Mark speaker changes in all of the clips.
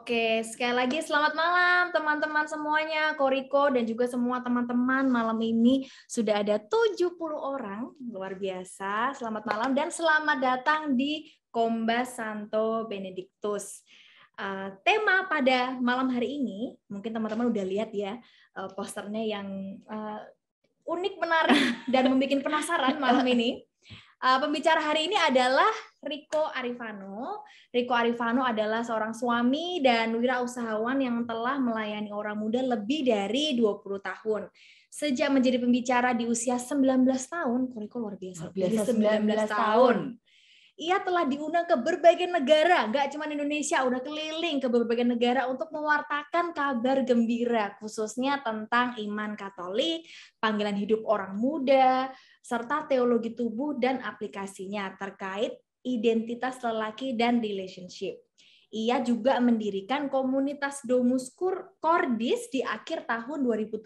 Speaker 1: Oke, sekali lagi selamat malam teman-teman semuanya, Koriko dan juga semua teman-teman. Malam ini sudah ada 70 orang, luar biasa. Selamat malam dan selamat datang di Kombas Santo Benedictus. Tema pada malam hari ini, mungkin teman-teman udah lihat ya posternya yang unik, menarik, dan membuat penasaran malam ini. Pembicara hari ini adalah Rico Arifano. Rico Arifano adalah seorang suami dan wirausahawan yang telah melayani orang muda lebih dari 20 tahun. Sejak menjadi pembicara di usia 19 tahun, Rico luar biasa. Dari 19 tahun. Ia telah diundang ke berbagai negara, nggak cuma Indonesia, udah keliling ke berbagai negara untuk mewartakan kabar gembira, khususnya tentang iman Katolik, panggilan hidup orang muda, serta teologi tubuh dan aplikasinya terkait identitas lelaki dan relationship. Ia juga mendirikan komunitas Domus Cordis di akhir tahun 2007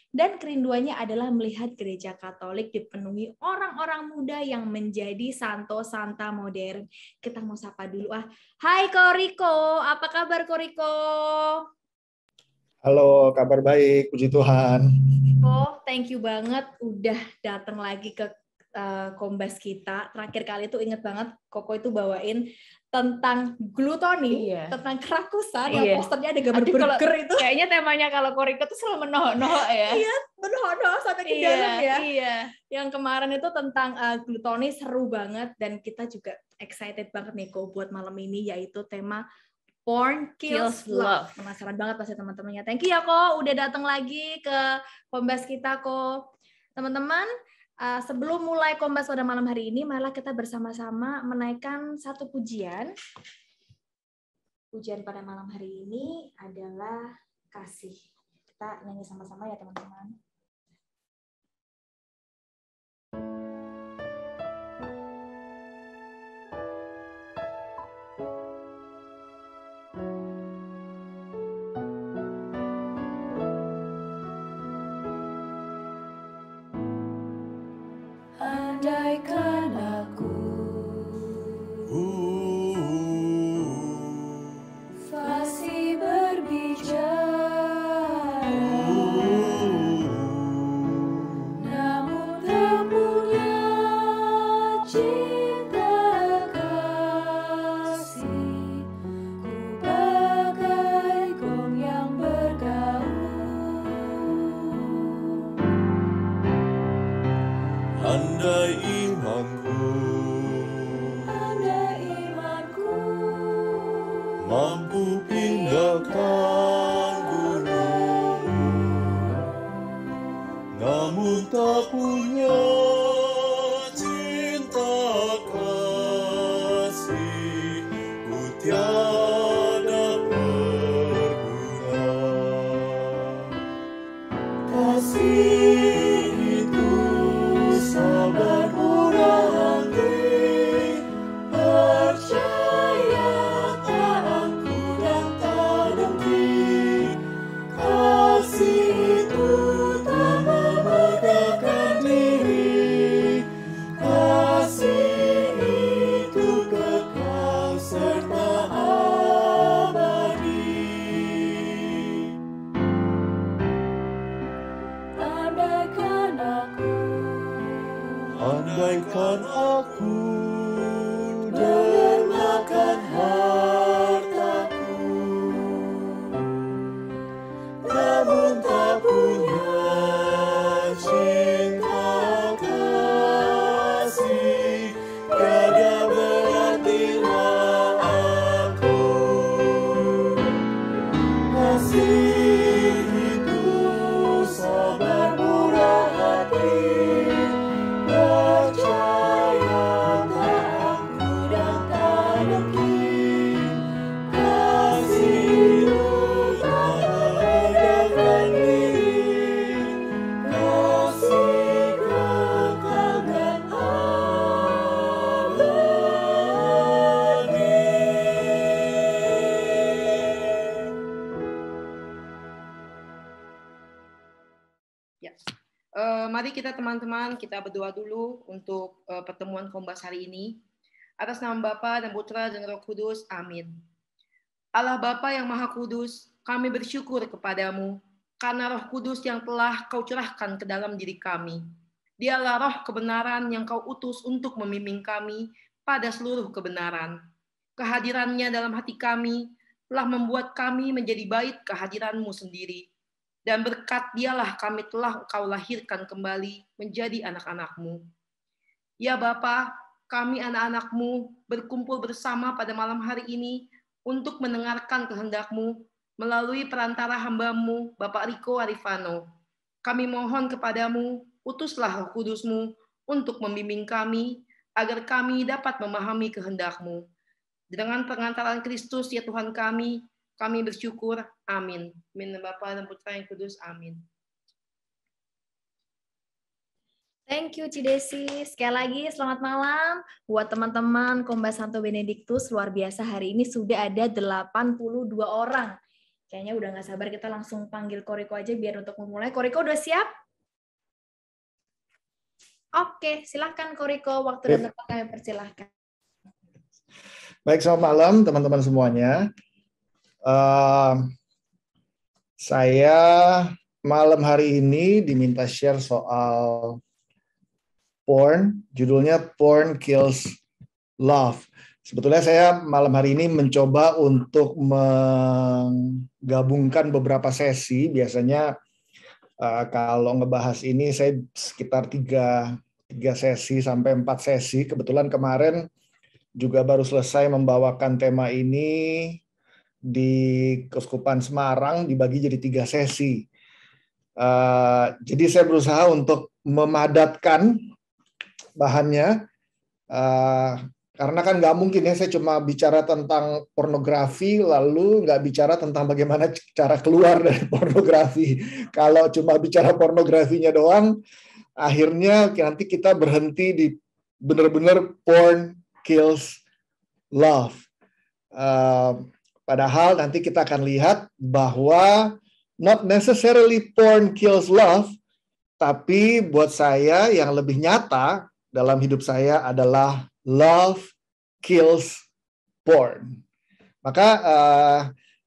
Speaker 1: dan kerinduannya adalah melihat gereja Katolik dipenuhi orang-orang muda yang menjadi santo-santa modern. Kita mau sapa dulu. Hai Koriko, apa kabar Koriko?
Speaker 2: Halo, kabar baik, puji Tuhan.
Speaker 1: Oh, thank you banget udah datang lagi ke Kombas kita. Terakhir kali itu inget banget Koko itu bawain tentang glutoni, tentang kerakusan, yang posternya ada gambar burger itu.
Speaker 3: Kayaknya temanya kalau Koriko tuh selalu menohok-nohok ya.
Speaker 1: Iya, menohok-nohok sampai ke dalam ya. Iya. Yang kemarin itu tentang glutoni seru banget dan kita juga excited banget nih Ko buat malam ini, yaitu tema Porn Kills Love. Penasaran banget pasti teman-temannya. Thank you ya Ko, udah datang lagi ke Kombas kita Ko. Teman-teman, sebelum mulai Kombas pada malam hari ini, malah kita bersama-sama menaikkan satu pujian. Pujian pada malam hari ini adalah kasih. Kita nyanyi sama-sama ya teman-teman.
Speaker 4: Andaikan aku fasih berbicara, namun tak punya cinta kasih, ku bagai gong yang bergaul.
Speaker 5: Andai imanku mampu pindahkan gunung, namun tak punya cinta kasih, ku tiada berguna. Kasih sabar murah hati, percaya tak angkuh dan tak dengki. Kasih itu tak memegahkan diri, kasih itu kekal serta abadi. Andaikan aku dermakan hartaku, namun tak punya cinta kasih, tiada berartilah aku. Kasih itu sabar murah hati, percaya tak angkuh dan tak dengki. Kasih itu tak memegahkan diri, kasih kekal dan abadi.
Speaker 3: Ya. Mari kita teman-teman, kita berdoa dulu untuk pertemuan Kombas hari ini. Atas nama Bapa dan Putra dan Roh Kudus, amin. Allah Bapa yang Maha Kudus, kami bersyukur kepadamu karena Roh Kudus yang telah kau curahkan ke dalam diri kami. Dialah roh kebenaran yang kau utus untuk membimbing kami pada seluruh kebenaran. Kehadirannya dalam hati kami telah membuat kami menjadi bait kehadiran-Mu sendiri. Dan berkat dialah kami telah kau lahirkan kembali menjadi anak-anak-Mu. Ya Bapa, kami anak-anak-Mu berkumpul bersama pada malam hari ini untuk mendengarkan kehendak-Mu melalui perantara hamba-Mu, Bapak Riko Arifano. Kami mohon kepadamu, utuslah Roh Kudus-Mu untuk membimbing kami, agar kami dapat memahami kehendak-Mu. Dengan pengantaran Kristus, ya Tuhan kami bersyukur. Amin. Amin. Bapa dan Putra yang Kudus. Amin.
Speaker 1: Thank you, Cidesi. Sekali lagi, selamat malam buat teman-teman Komba Santo Benedictus. Luar biasa, hari ini sudah ada 82 orang. Kayaknya udah nggak sabar, kita langsung panggil Koriko aja biar untuk memulai. Koriko udah siap? Oke, silahkan Koriko. Waktu dan tempat kami persilahkan.
Speaker 2: Baik, selamat malam teman-teman semuanya. Saya malam hari ini diminta share soal porn, judulnya Porn Kills Love. Sebetulnya saya malam hari ini mencoba untuk menggabungkan beberapa sesi. Biasanya kalau ngebahas ini saya sekitar 3 sesi sampai 4 sesi. Kebetulan kemarin juga baru selesai membawakan tema ini di Keuskupan Semarang, dibagi jadi 3 sesi. Jadi saya berusaha untuk memadatkan bahannya, karena kan nggak mungkin ya saya cuma bicara tentang pornografi lalu nggak bicara tentang bagaimana cara keluar dari pornografi. Kalau cuma bicara pornografinya doang, akhirnya nanti kita berhenti di benar-benar porn kills love. Padahal nanti kita akan lihat bahwa not necessarily porn kills love, tapi buat saya yang lebih nyata dalam hidup saya adalah love kills porn. Maka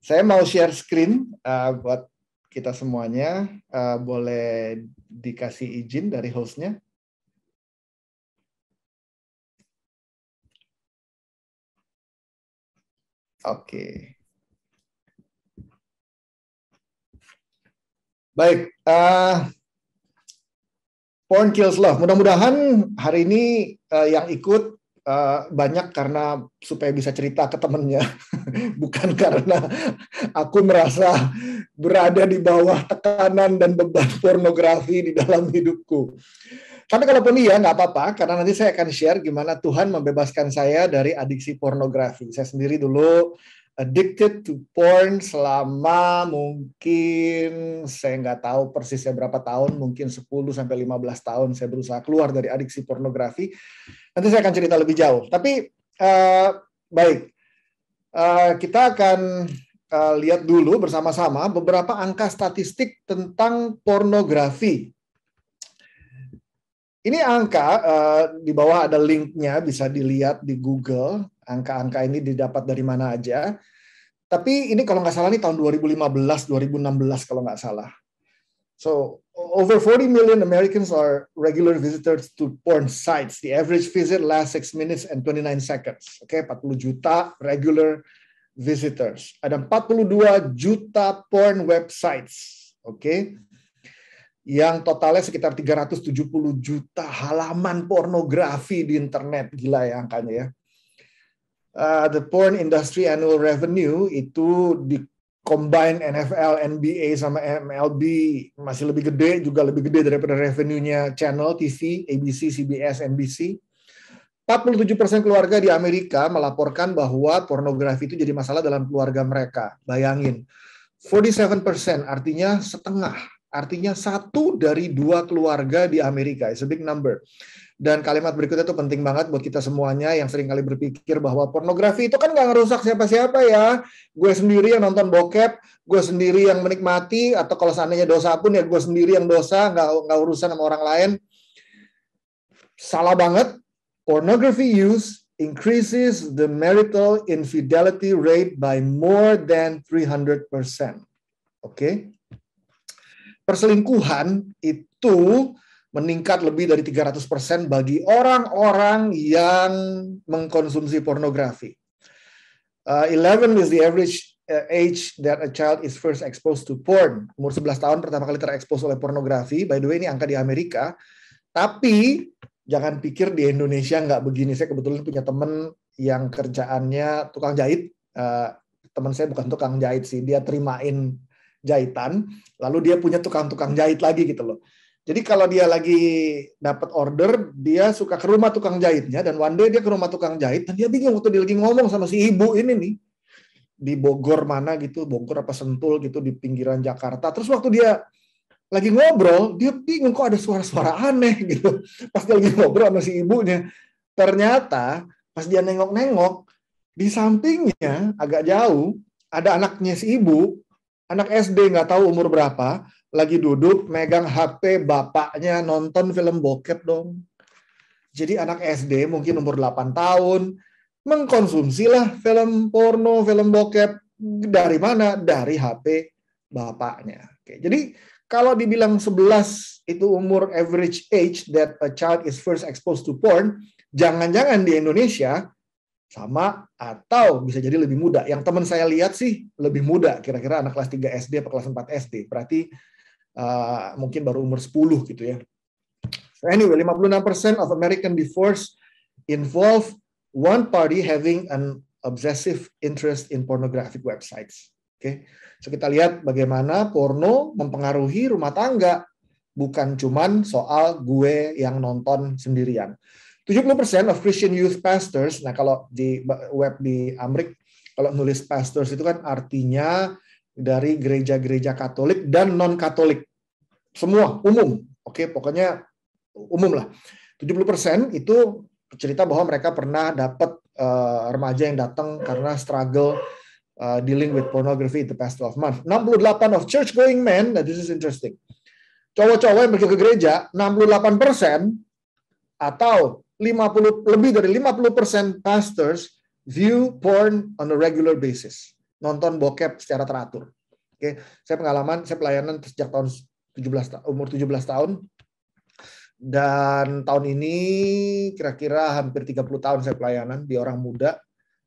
Speaker 2: saya mau share screen buat kita semuanya. Boleh dikasih izin dari hostnya? Oke. Baik. Porn kills love. Mudah-mudahan hari ini yang ikut banyak karena supaya bisa cerita ke temennya, bukan karena aku merasa berada di bawah tekanan dan beban pornografi di dalam hidupku. Tapi kalaupun iya, nggak apa-apa, karena nanti saya akan share gimana Tuhan membebaskan saya dari adiksi pornografi. Saya sendiri dulu addicted to porn selama mungkin, saya nggak tahu persisnya berapa tahun, mungkin 10-15 tahun saya berusaha keluar dari adiksi pornografi. Nanti saya akan cerita lebih jauh. Tapi baik, kita akan lihat dulu bersama-sama beberapa angka statistik tentang pornografi. Ini angka, di bawah ada linknya, bisa dilihat di Google. Angka-angka ini didapat dari mana aja. Tapi ini kalau nggak salah ini tahun 2015-2016 kalau nggak salah. So, over 40 million Americans are regular visitors to porn sites. The average visit lasts 6 minutes and 29 seconds. Oke, 40 juta regular visitors. Ada 42 juta porn websites. Oke. Yang totalnya sekitar 370 juta halaman pornografi di internet. Gila ya angkanya ya. The porn industry annual revenue itu di combine NFL, NBA, sama MLB masih lebih gede, juga lebih gede daripada revenue-nya channel TV, ABC, CBS, NBC. 47% keluarga di Amerika melaporkan bahwa pornografi itu jadi masalah dalam keluarga mereka. Bayangin, 47% artinya setengah. Artinya 1 dari 2 keluarga di Amerika. It's a big number. Dan kalimat berikutnya itu penting banget buat kita semuanya yang sering kali berpikir bahwa pornografi itu kan nggak ngerusak siapa-siapa ya. Gue sendiri yang nonton bokep, gue sendiri yang menikmati, atau kalau seandainya dosa pun ya gue sendiri yang dosa, nggak urusan sama orang lain. Salah banget. Pornography use increases the marital infidelity rate by more than 300%. Oke. Perselingkuhan itu meningkat lebih dari 300% bagi orang-orang yang mengkonsumsi pornografi. 11 is the average age that a child is first exposed to porn. Umur 11 tahun pertama kali terekspos oleh pornografi. By the way, ini angka di Amerika. Tapi jangan pikir di Indonesia nggak begini. Saya kebetulan punya teman yang kerjaannya tukang jahit. Teman saya bukan tukang jahit sih, dia terimain jahitan, lalu dia punya tukang-tukang jahit lagi gitu loh. Jadi kalau dia lagi dapat order, dia suka ke rumah tukang jahitnya, dan one day dia ke rumah tukang jahit, dan dia bingung waktu dia lagi ngomong sama si ibu ini nih, di Bogor mana gitu, Bogor apa Sentul gitu, di pinggiran Jakarta. Terus waktu dia lagi ngobrol, dia bingung kok ada suara-suara aneh gitu. Pas dia lagi ngobrol sama si ibunya, ternyata pas dia nengok-nengok, di sampingnya agak jauh, ada anaknya si ibu, anak SD nggak tahu umur berapa, lagi duduk megang HP bapaknya nonton film bokep dong. Jadi anak SD mungkin umur 8 tahun, mengkonsumsilah film porno, film bokep. Dari mana? Dari HP bapaknya. Oke, jadi kalau dibilang 11 itu umur average age that a child is first exposed to porn, jangan-jangan di Indonesia sama atau bisa jadi lebih muda. Yang teman saya lihat sih lebih muda, kira-kira anak kelas 3 SD atau kelas 4 SD. Berarti mungkin baru umur 10 gitu ya. So anyway, 56% of American divorce involve one party having an obsessive interest in pornographic websites. Oke. So kita lihat bagaimana porno mempengaruhi rumah tangga, bukan cuman soal gue yang nonton sendirian. 70% of Christian youth pastors, nah kalau di web di Amerika, kalau nulis pastors itu kan artinya dari gereja-gereja Katolik dan non-Katolik. Semua, umum. Oke, pokoknya umum lah. 70% itu cerita bahwa mereka pernah dapat remaja yang datang karena struggle dealing with pornography in the past 12 months. 68% of church-going men, nah this is interesting. Cowok-cowok yang pergi ke gereja, 68% atau lebih dari 50% pastors view porn on a regular basis. Nonton bokep secara teratur. Oke, saya pelayanan sejak umur 17 tahun. Dan tahun ini kira-kira hampir 30 tahun saya pelayanan di orang muda.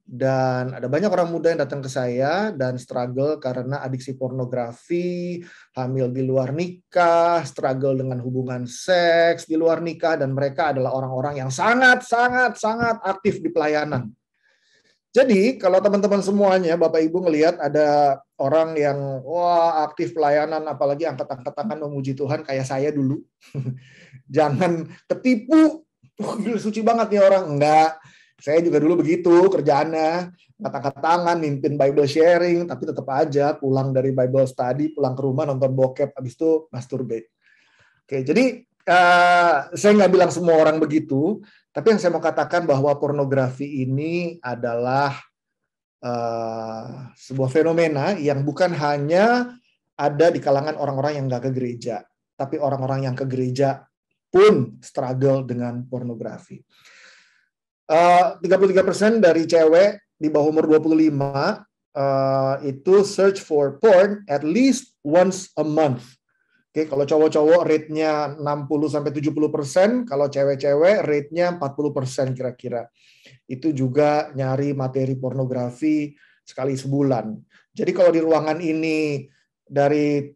Speaker 2: Dan ada banyak orang muda yang datang ke saya dan struggle karena adiksi pornografi, hamil di luar nikah, struggle dengan hubungan seks di luar nikah, dan mereka adalah orang-orang yang sangat aktif di pelayanan. Jadi kalau teman-teman semuanya, Bapak Ibu ngelihat ada orang yang wah aktif pelayanan, apalagi angkat-angkat tangan memuji Tuhan kayak saya dulu, jangan ketipu. Gila, suci banget nih orang. Enggak. Saya juga dulu begitu kerjaannya, angkat-angkat tangan, mimpin Bible sharing, tapi tetap aja pulang dari Bible study, pulang ke rumah nonton bokep, habis itu masturbate. Oke, jadi saya nggak bilang semua orang begitu, tapi yang saya mau katakan bahwa pornografi ini adalah sebuah fenomena yang bukan hanya ada di kalangan orang-orang yang nggak ke gereja, tapi orang-orang yang ke gereja pun struggle dengan pornografi. 33% dari cewek di bawah umur 25 itu search for porn at least once a month. Oke, kalau cowok-cowok rate-nya 60-70%, kalau cewek-cewek rate-nya 40% kira-kira. Itu juga nyari materi pornografi sekali sebulan. Jadi kalau di ruangan ini dari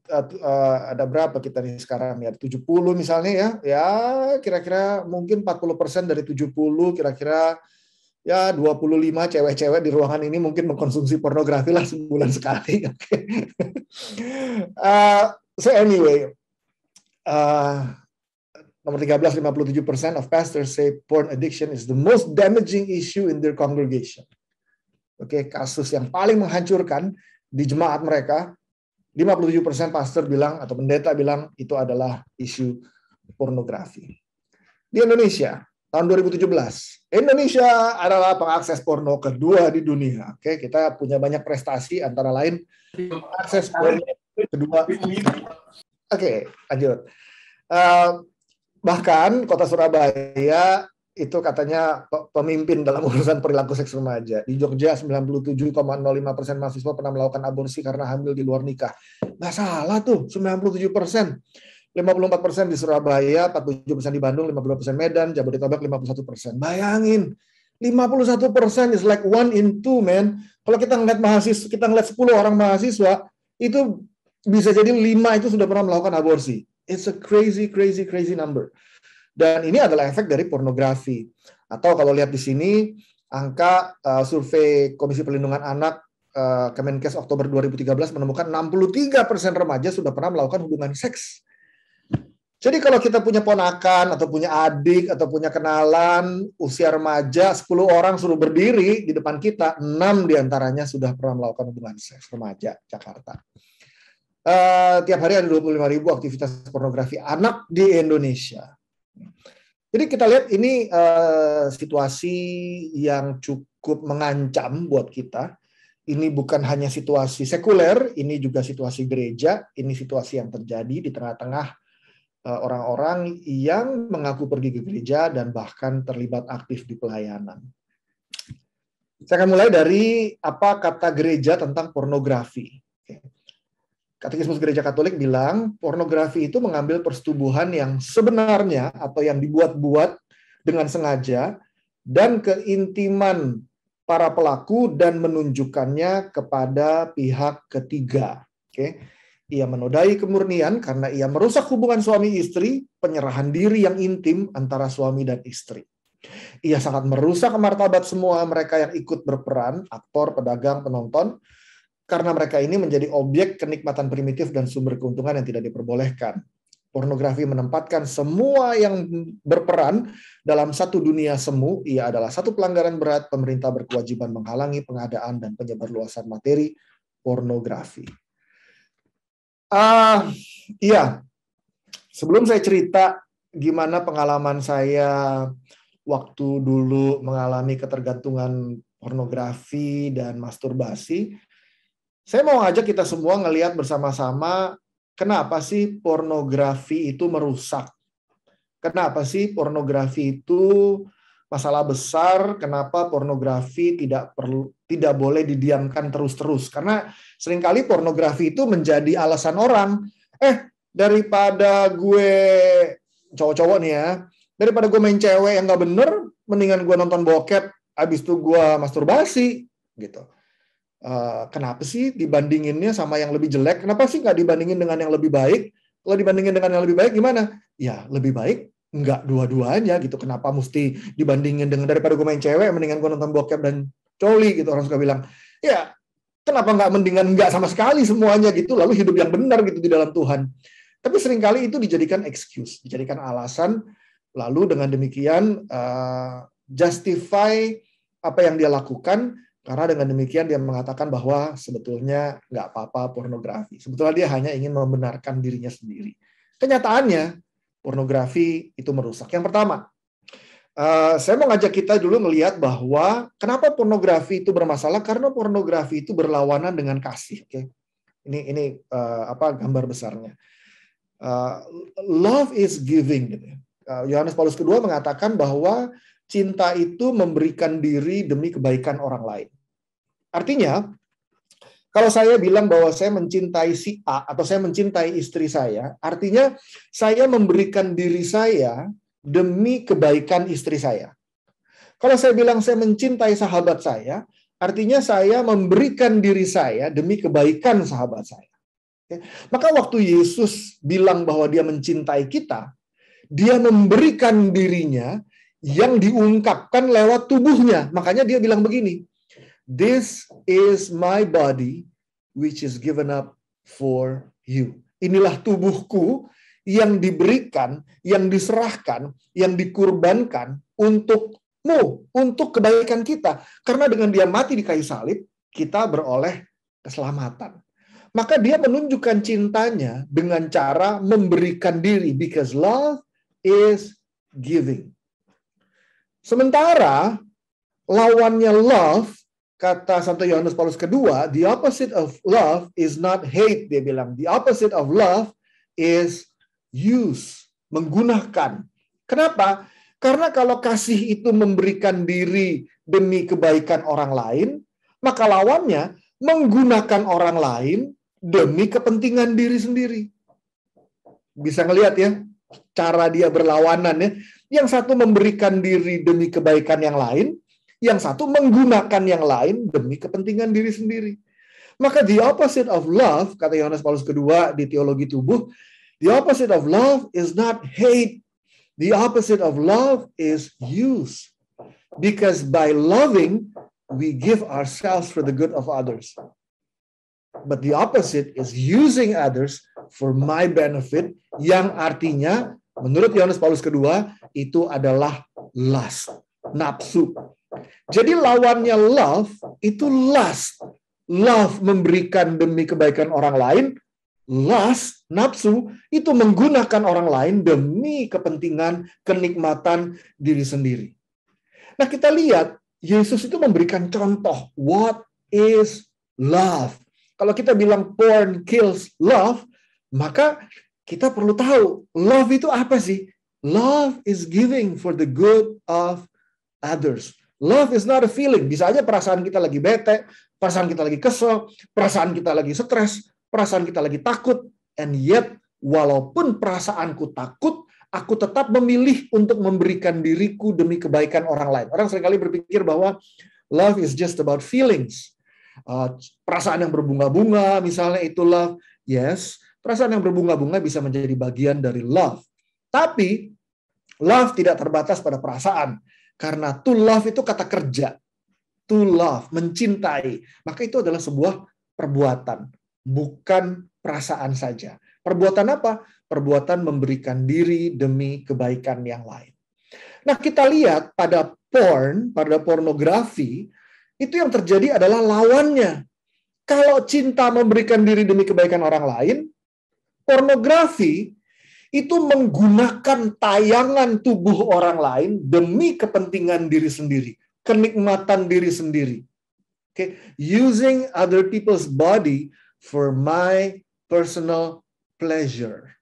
Speaker 2: ada berapa kita nih sekarang ya, 70 misalnya ya kira-kira mungkin 40% dari 70 kira-kira ya 25 cewek-cewek di ruangan ini mungkin mengkonsumsi pornografi lah sebulan sekali. So anyway, nomor 13, 57% of pastors say porn addiction is the most damaging issue in their congregation. Oke, kasus yang paling menghancurkan di jemaat mereka. 57% pastor bilang atau pendeta bilang itu adalah isu pornografi. Di Indonesia, tahun 2017, Indonesia adalah pengakses porno kedua di dunia. Oke, kita punya banyak prestasi, antara lain pengakses porno kedua. Oke, lanjut. Bahkan kota Surabaya itu katanya pemimpin dalam urusan perilaku seks remaja. Di Jogja 97,05% mahasiswa pernah melakukan aborsi karena hamil di luar nikah. Nggak salah tuh, 97%. 54% di Surabaya, 47% di Bandung, 52% Medan, Jabodetabek 51%. Bayangin, 51% is like 1 in 2, man. Kalau kita ngeliat mahasiswa, kita ngeliat 10 orang mahasiswa, itu bisa jadi 5 itu sudah pernah melakukan aborsi. It's a crazy number. Dan ini adalah efek dari pornografi. Atau kalau lihat di sini, angka survei Komisi Perlindungan Anak Kemenkes Oktober 2013 menemukan 63% remaja sudah pernah melakukan hubungan seks. Jadi kalau kita punya ponakan, atau punya adik, atau punya kenalan, usia remaja, 10 orang suruh berdiri di depan kita, 6 diantaranya sudah pernah melakukan hubungan seks remaja, Jakarta. Tiap hari ada 25.000 aktivitas pornografi anak di Indonesia. Jadi kita lihat ini situasi yang cukup mengancam buat kita. Ini bukan hanya situasi sekuler, ini juga situasi gereja, ini situasi yang terjadi di tengah-tengah orang-orang yang mengaku pergi ke gereja dan bahkan terlibat aktif di pelayanan. Saya akan mulai dari apa kata gereja tentang pornografi. Katekismus Gereja Katolik bilang, pornografi itu mengambil persetubuhan yang sebenarnya atau yang dibuat-buat dengan sengaja dan keintiman para pelaku dan menunjukkannya kepada pihak ketiga. Ia menodai kemurnian karena ia merusak hubungan suami istri, penyerahan diri yang intim antara suami dan istri. Ia sangat merusak martabat semua mereka yang ikut berperan, aktor, pedagang, penonton, karena mereka ini menjadi objek kenikmatan primitif dan sumber keuntungan yang tidak diperbolehkan. Pornografi menempatkan semua yang berperan dalam satu dunia semu. Ia adalah satu pelanggaran berat. Pemerintah berkewajiban menghalangi pengadaan dan penyebarluasan materi pornografi. Iya, sebelum saya cerita gimana pengalaman saya waktu dulu mengalami ketergantungan pornografi dan masturbasi, saya mau ngajak kita semua ngelihat bersama-sama kenapa sih pornografi itu merusak. Kenapa sih pornografi itu masalah besar, kenapa pornografi tidak boleh didiamkan terus-terus. Karena seringkali pornografi itu menjadi alasan orang, daripada gue cowok-cowok nih ya, daripada gue main cewek yang nggak bener, mendingan gue nonton bokep, abis itu gue masturbasi, gitu. Kenapa sih dibandinginnya sama yang lebih jelek? Kenapa sih nggak dibandingin dengan yang lebih baik? Kalau dibandingin dengan yang lebih baik gimana? Ya lebih baik nggak dua-duanya gitu. Kenapa mesti dibandingin dengan daripada gue main cewek, mendingan gue nonton bokep dan coli gitu. Orang suka bilang, ya kenapa nggak mendingan nggak sama sekali semuanya gitu, lalu hidup yang benar gitu di dalam Tuhan. Tapi seringkali itu dijadikan excuse, dijadikan alasan, lalu dengan demikian justify apa yang dia lakukan, karena dengan demikian dia mengatakan bahwa sebetulnya nggak apa-apa pornografi. Sebetulnya dia hanya ingin membenarkan dirinya sendiri. Kenyataannya, pornografi itu merusak. Yang pertama, saya mau ngajak kita dulu melihat bahwa kenapa pornografi itu bermasalah, karena pornografi itu berlawanan dengan kasih. Ini gambar besarnya. Love is giving. Yohanes Paulus II mengatakan bahwa cinta itu memberikan diri demi kebaikan orang lain. Artinya, kalau saya bilang bahwa saya mencintai si A atau saya mencintai istri saya, artinya saya memberikan diri saya demi kebaikan istri saya. Kalau saya bilang saya mencintai sahabat saya, artinya saya memberikan diri saya demi kebaikan sahabat saya. Maka waktu Yesus bilang bahwa dia mencintai kita, dia memberikan dirinya yang diungkapkan lewat tubuhnya. Makanya dia bilang begini, "This is my body which is given up for you." Inilah tubuhku yang diberikan, yang diserahkan, yang dikurbankan untukmu, untuk kebaikan kita. Karena dengan dia mati di kayu salib, kita beroleh keselamatan. Maka dia menunjukkan cintanya dengan cara memberikan diri, because love is giving. Sementara lawannya love, kata Santo Yohanes Paulus II, the opposite of love is not hate, dia bilang. The opposite of love is use, menggunakan. Kenapa? Karena kalau kasih itu memberikan diri demi kebaikan orang lain, maka lawannya menggunakan orang lain demi kepentingan diri sendiri. Bisa ngelihat ya, cara dia berlawanan ya. Yang satu memberikan diri demi kebaikan yang lain, yang satu menggunakan yang lain demi kepentingan diri sendiri. Maka the opposite of love, kata Yohanes Paulus II di Teologi Tubuh, the opposite of love is not hate. The opposite of love is use. Because by loving, we give ourselves for the good of others. But the opposite is using others for my benefit, yang artinya, menurut Yohanes Paulus II, itu adalah lust, nafsu. Jadi lawannya love, itu lust. Love memberikan demi kebaikan orang lain, lust, nafsu, itu menggunakan orang lain demi kepentingan, kenikmatan diri sendiri. Nah, kita lihat, Yesus itu memberikan contoh, what is love? Kalau kita bilang porn kills love, maka kita perlu tahu, love itu apa sih? Love is giving for the good of others. Love is not a feeling. Bisa aja perasaan kita lagi bete, perasaan kita lagi kesel, perasaan kita lagi stres, perasaan kita lagi takut, and yet walaupun perasaanku takut, aku tetap memilih untuk memberikan diriku demi kebaikan orang lain. Orang seringkali berpikir bahwa love is just about feelings. Perasaan yang berbunga-bunga, misalnya itu love. Yes, perasaan yang berbunga-bunga bisa menjadi bagian dari love. Tapi love tidak terbatas pada perasaan. Karena to love itu kata kerja. To love, mencintai. Maka itu adalah sebuah perbuatan. Bukan perasaan saja. Perbuatan apa? Perbuatan memberikan diri demi kebaikan yang lain. Nah, kita lihat pada porn, pada pornografi, itu yang terjadi adalah lawannya. Kalau cinta memberikan diri demi kebaikan orang lain, pornografi itu menggunakan tayangan tubuh orang lain demi kepentingan diri sendiri, kenikmatan diri sendiri. Okay? Using other people's body for my personal pleasure.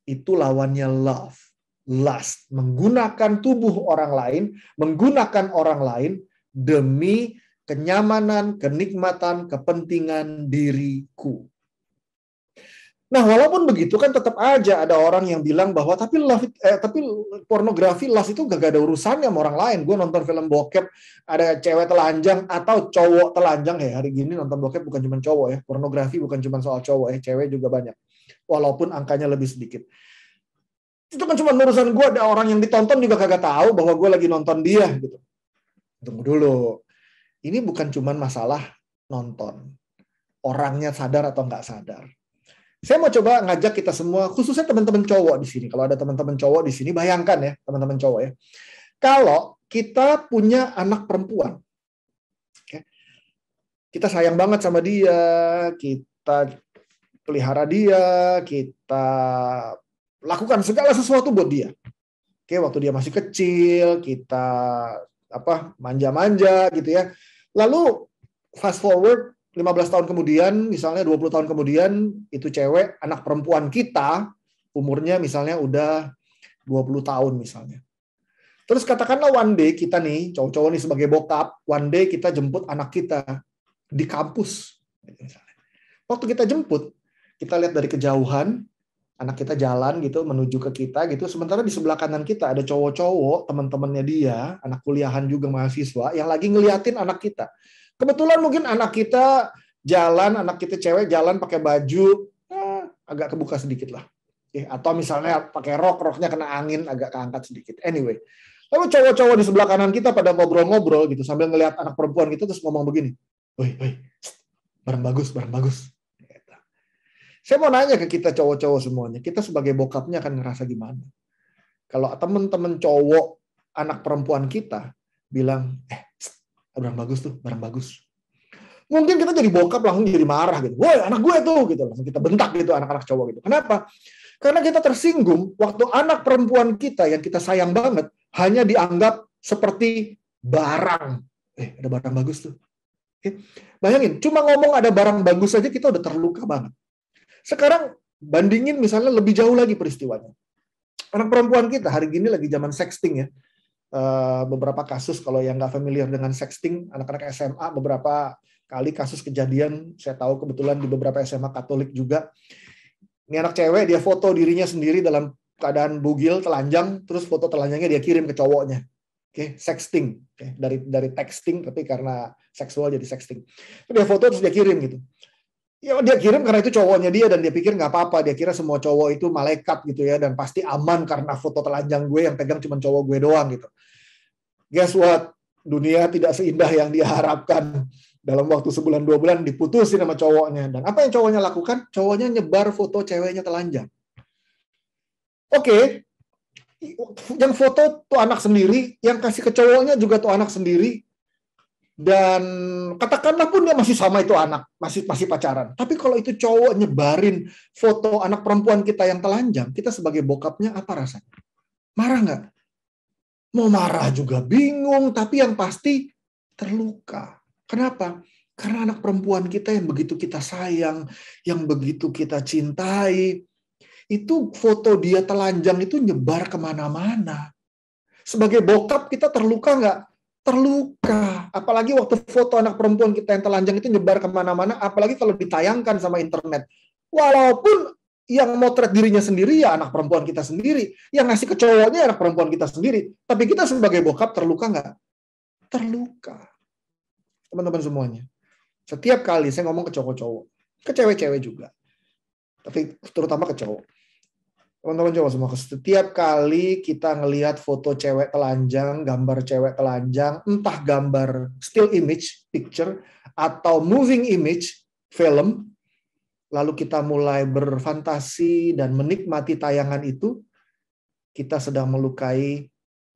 Speaker 2: Itu lawannya love, lust, menggunakan tubuh orang lain, menggunakan orang lain demi kenyamanan, kenikmatan, kepentingan diriku. Nah, walaupun begitu kan tetap aja ada orang yang bilang bahwa tapi pornografi lust itu gak ada urusannya sama orang lain. Gue nonton film bokep ada cewek telanjang atau cowok telanjang, hari gini nonton bokep bukan cuma cowok ya, pornografi bukan cuma soal cowok cewek juga banyak. Walaupun angkanya lebih sedikit. Itu kan cuma urusan gue, ada orang yang ditonton juga kagak tahu bahwa gue lagi nonton dia gitu. Tunggu dulu. Ini bukan cuma masalah nonton. Orangnya sadar atau nggak sadar. Saya mau coba ngajak kita semua, khususnya teman-teman cowok di sini. Kalau ada teman-teman cowok di sini, bayangkan ya, teman-teman cowok ya. Kalau kita punya anak perempuan, kita sayang banget sama dia, kita pelihara dia, kita lakukan segala sesuatu buat dia. Waktu dia masih kecil, kita manja-manja gitu ya. Lalu fast forward 15 tahun kemudian, misalnya 20 tahun kemudian, itu cewek, anak perempuan kita, umurnya misalnya udah 20 tahun misalnya. Terus katakanlah one day kita nih, cowok-cowok nih sebagai bokap, one day kita jemput anak kita di kampus. Waktu kita jemput, kita lihat dari kejauhan, anak kita jalan gitu, menuju ke kita gitu, sementara di sebelah kanan kita ada cowok-cowok, teman-temannya dia, anak kuliahan juga mahasiswa, yang lagi ngeliatin anak kita. Kebetulan mungkin anak kita jalan, anak kita cewek jalan pakai baju agak kebuka sedikit lah. Atau misalnya pakai roknya kena angin agak keangkat sedikit. Anyway, lalu cowok-cowok di sebelah kanan kita pada ngobrol-ngobrol gitu sambil ngelihat anak perempuan gitu terus ngomong begini, "Woi, barang bagus, barang bagus." Saya mau nanya ke kita cowok-cowok semuanya, kita sebagai bokapnya akan ngerasa gimana? Kalau teman-teman cowok anak perempuan kita bilang, barang bagus tuh, barang bagus. Mungkin kita jadi bokap langsung jadi marah gitu. Woi, anak gue tuh gitu. Langsung kita bentak gitu anak-anak cowok gitu. Kenapa? Karena kita tersinggung waktu anak perempuan kita yang kita sayang banget hanya dianggap seperti barang. Ada barang bagus tuh. Bayangin, cuma ngomong ada barang bagus saja kita udah terluka banget. Sekarang bandingin misalnya lebih jauh lagi peristiwanya. Anak perempuan kita hari gini lagi zaman sexting ya. Beberapa kasus kalau yang nggak familiar dengan sexting, anak-anak SMA beberapa kali kasus kejadian, saya tahu kebetulan di beberapa SMA Katolik juga. Ini anak cewek, dia foto dirinya sendiri dalam keadaan bugil, telanjang, terus foto telanjangnya dia kirim ke cowoknya. Oke, sexting. Oke, dari texting tapi karena seksual jadi sexting. Dia foto terus dia kirim gitu. Ya dia kirim karena itu cowoknya dia dan dia pikir nggak apa-apa, dia kira semua cowok itu malaikat gitu ya dan pasti aman karena foto telanjang gue yang pegang cuma cowok gue doang gitu. Guess what? Dunia tidak seindah yang dia harapkan. Dalam waktu sebulan 2 bulan diputusin sama cowoknya. Dan apa yang cowoknya lakukan? Cowoknya nyebar foto ceweknya telanjang. Oke. Yang foto tuh anak sendiri, yang kasih ke cowoknya juga tuh anak sendiri. Dan katakanlah pun dia masih sama itu anak, masih pacaran. Tapi kalau itu cowok nyebarin foto anak perempuan kita yang telanjang, kita sebagai bokapnya apa rasanya? Marah nggak? Mau marah juga bingung, tapi yang pasti terluka. Kenapa? Karena anak perempuan kita yang begitu kita sayang, yang begitu kita cintai, itu foto dia telanjang itu nyebar kemana-mana. Sebagai bokap kita terluka nggak? Terluka. Apalagi waktu foto anak perempuan kita yang telanjang itu nyebar kemana-mana, apalagi kalau ditayangkan sama internet. Walaupun yang motret dirinya sendiri ya anak perempuan kita sendiri, yang ngasih ke cowoknya anak perempuan kita sendiri. Tapi kita sebagai bokap terluka nggak? Terluka. Teman-teman semuanya. Setiap kali saya ngomong ke cowok-cowok, ke cewek-cewek juga. Tapi terutama ke cowok. Teman-teman coba semua, setiap kali kita ngelihat foto cewek telanjang, gambar cewek telanjang, entah gambar still image, picture, atau moving image, film, lalu kita mulai berfantasi dan menikmati tayangan itu, kita sedang melukai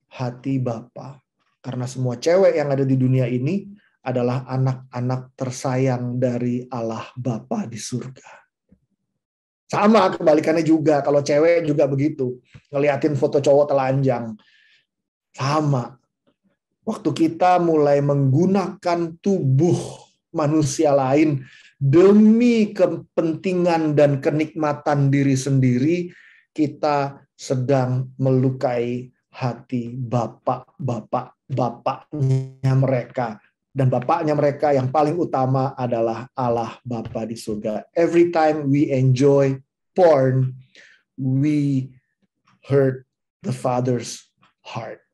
Speaker 2: hati Bapa. Karena semua cewek yang ada di dunia ini adalah anak-anak tersayang dari Allah Bapa di surga. Sama kebalikannya juga, kalau cewek juga begitu. Ngeliatin foto cowok telanjang. Sama. Waktu kita mulai menggunakan tubuh manusia lain demi kepentingan dan kenikmatan diri sendiri, kita sedang melukai hati bapaknya mereka. Dan bapaknya mereka yang paling utama adalah Allah Bapa di surga. Every time we enjoy porn, we hurt the Father's heart.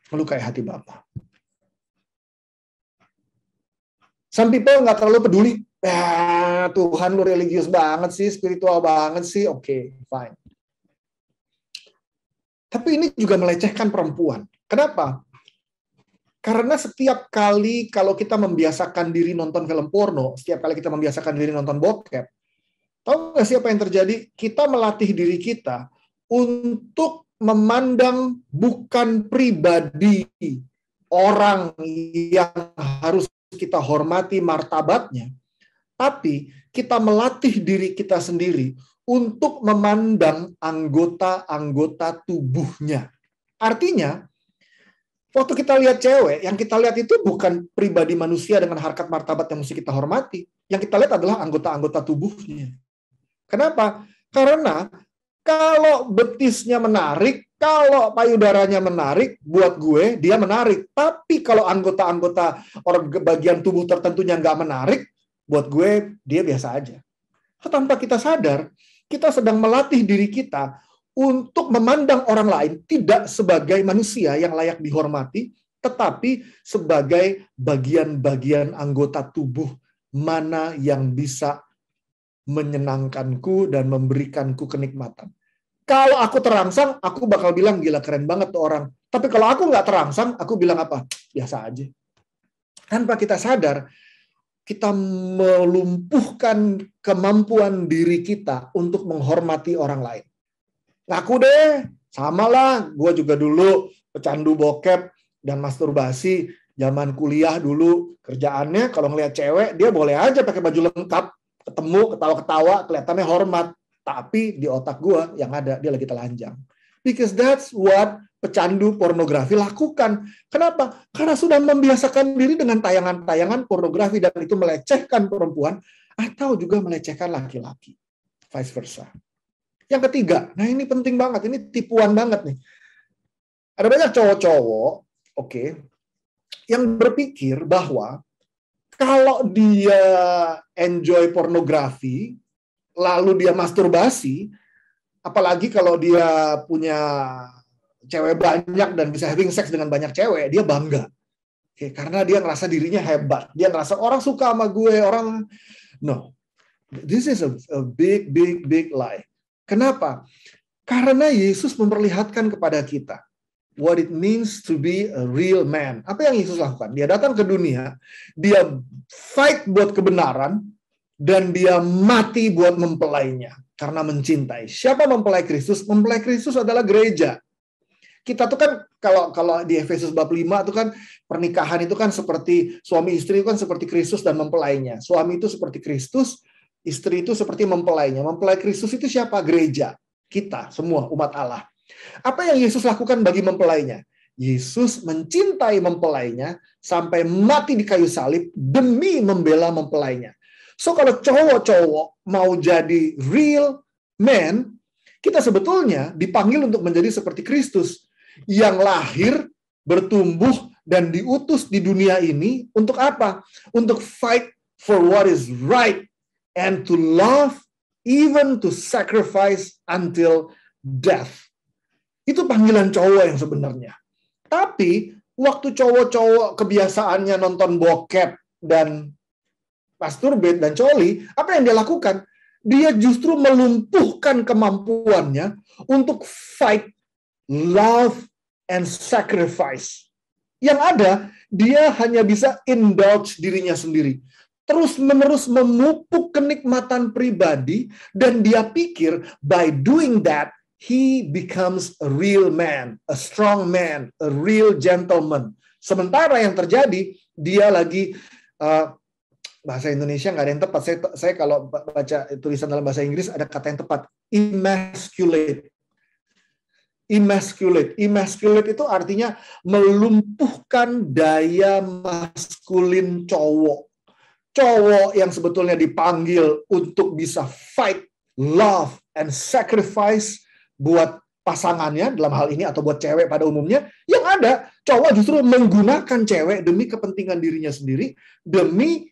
Speaker 2: Melukai hati Bapa. Some people nggak terlalu peduli. Tuhan lu religius banget sih, spiritual banget sih. Oke, fine. Tapi ini juga melecehkan perempuan. Kenapa? Karena setiap kali kalau kita membiasakan diri nonton film porno, setiap kali kita membiasakan diri nonton bokep, tahu nggak sih apa yang terjadi? Kita melatih diri kita untuk memandang bukan pribadi orang yang harus kita hormati martabatnya, tapi kita melatih diri kita sendiri untuk memandang anggota-anggota tubuhnya. Artinya, waktu kita lihat cewek, yang kita lihat itu bukan pribadi manusia dengan harkat martabat yang mesti kita hormati. Yang kita lihat adalah anggota-anggota tubuhnya. Kenapa? Karena kalau betisnya menarik, kalau payudaranya menarik, buat gue, dia menarik. Tapi kalau anggota-anggota orang bagian tubuh tertentunya nggak menarik, buat gue, dia biasa aja. Tanpa kita sadar, kita sedang melatih diri kita untuk memandang orang lain tidak sebagai manusia yang layak dihormati, tetapi sebagai bagian-bagian anggota tubuh mana yang bisa menyenangkanku dan memberikanku kenikmatan. Kalau aku terangsang, aku bakal bilang, gila keren banget tuh orang. Tapi kalau aku nggak terangsang, aku bilang apa? Biasa aja. Tanpa kita sadar, kita melumpuhkan kemampuan diri kita untuk menghormati orang lain. Ngaku deh, samalah. Gue juga dulu pecandu bokep dan masturbasi. Zaman kuliah dulu, kerjaannya kalau ngelihat cewek, dia boleh aja pakai baju lengkap, ketemu, ketawa-ketawa, kelihatannya hormat. Tapi di otak gue yang ada, dia lagi telanjang. Because that's what pecandu pornografi lakukan. Kenapa? Karena sudah membiasakan diri dengan tayangan-tayangan pornografi dan itu melecehkan perempuan atau juga melecehkan laki-laki. Vice versa. Yang ketiga, nah ini penting banget, ini tipuan banget nih. Ada banyak cowok-cowok, oke, yang berpikir bahwa kalau dia enjoy pornografi, lalu dia masturbasi, apalagi kalau dia punya cewek banyak dan bisa having sex dengan banyak cewek, dia bangga. Oke, karena dia ngerasa dirinya hebat. Dia ngerasa orang suka sama gue, orang... No. This is a big lie. Kenapa? Karena Yesus memperlihatkan kepada kita what it means to be a real man. Apa yang Yesus lakukan? Dia datang ke dunia, dia fight buat kebenaran, dan dia mati buat mempelainya karena mencintai. Siapa mempelai Kristus? Mempelai Kristus adalah gereja. Kita tuh kan kalau di Efesus bab 5 itu kan pernikahan itu kan seperti suami istri itu kan seperti Kristus dan mempelainya. Suami itu seperti Kristus, istri itu seperti mempelainya. Mempelai Kristus itu siapa? Gereja. Kita semua umat Allah. Apa yang Yesus lakukan bagi mempelainya? Yesus mencintai mempelainya sampai mati di kayu salib demi membela mempelainya. So kalau cowok-cowok mau jadi real man, kita sebetulnya dipanggil untuk menjadi seperti Kristus yang lahir, bertumbuh, dan diutus di dunia ini untuk apa? Untuk fight for what is right and to love, even to sacrifice until death. Itu panggilan cowok yang sebenarnya. Tapi waktu cowok-cowok kebiasaannya nonton bokep dan masturbate dan coli, apa yang dia lakukan? Dia justru melumpuhkan kemampuannya untuk fight, love, and sacrifice. Yang ada, dia hanya bisa indulge dirinya sendiri. Terus-menerus memupuk kenikmatan pribadi, dan dia pikir, by doing that, he becomes a real man, a strong man, a real gentleman. Sementara yang terjadi, dia lagi... bahasa Indonesia nggak ada yang tepat. Saya kalau baca tulisan dalam bahasa Inggris ada kata yang tepat. Emasculate. Emasculate itu artinya melumpuhkan daya maskulin cowok. Cowok yang sebetulnya dipanggil untuk bisa fight, love, and sacrifice buat pasangannya dalam hal ini atau buat cewek pada umumnya. Yang ada cowok justru menggunakan cewek demi kepentingan dirinya sendiri, demi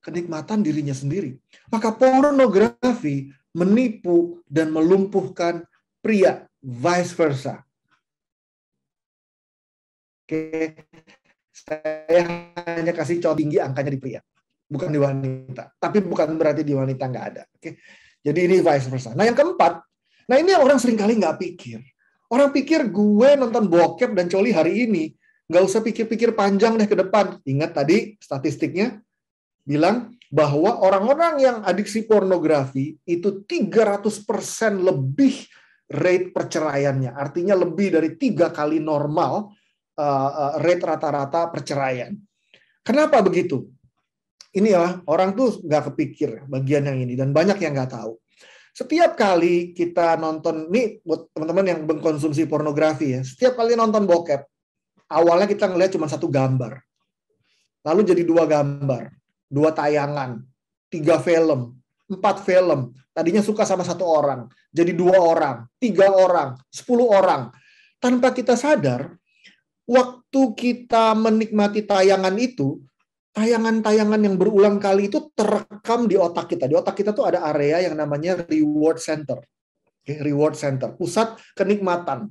Speaker 2: kenikmatan dirinya sendiri. Maka pornografi menipu dan melumpuhkan pria, vice versa. Oke, saya hanya kasih contoh tinggi angkanya di pria, bukan di wanita. Tapi bukan berarti di wanita nggak ada. Oke, jadi ini vice versa. Nah yang keempat, nah ini yang orang seringkali nggak pikir. Orang pikir gue nonton bokep dan coli hari ini, nggak usah pikir-pikir panjang deh ke depan. Ingat tadi statistiknya, bilang bahwa orang-orang yang adiksi pornografi itu 300% lebih rate perceraiannya. Artinya lebih dari 3 kali normal rate rata-rata perceraian. Kenapa begitu? Ini ya, orang tuh nggak kepikir bagian yang ini, dan banyak yang nggak tahu. Setiap kali kita nonton, nih buat teman-teman yang mengkonsumsi pornografi ya, setiap kali nonton bokep, awalnya kita ngelihat cuma 1 gambar. Lalu jadi 2 gambar. 2 tayangan, 3 film, 4 film. Tadinya suka sama 1 orang, jadi 2 orang, 3 orang, 10 orang. Tanpa kita sadar, waktu kita menikmati tayangan itu, tayangan-tayangan yang berulang kali itu terekam di otak kita. Di otak kita tuh ada area yang namanya reward center. Oke, reward center, pusat kenikmatan.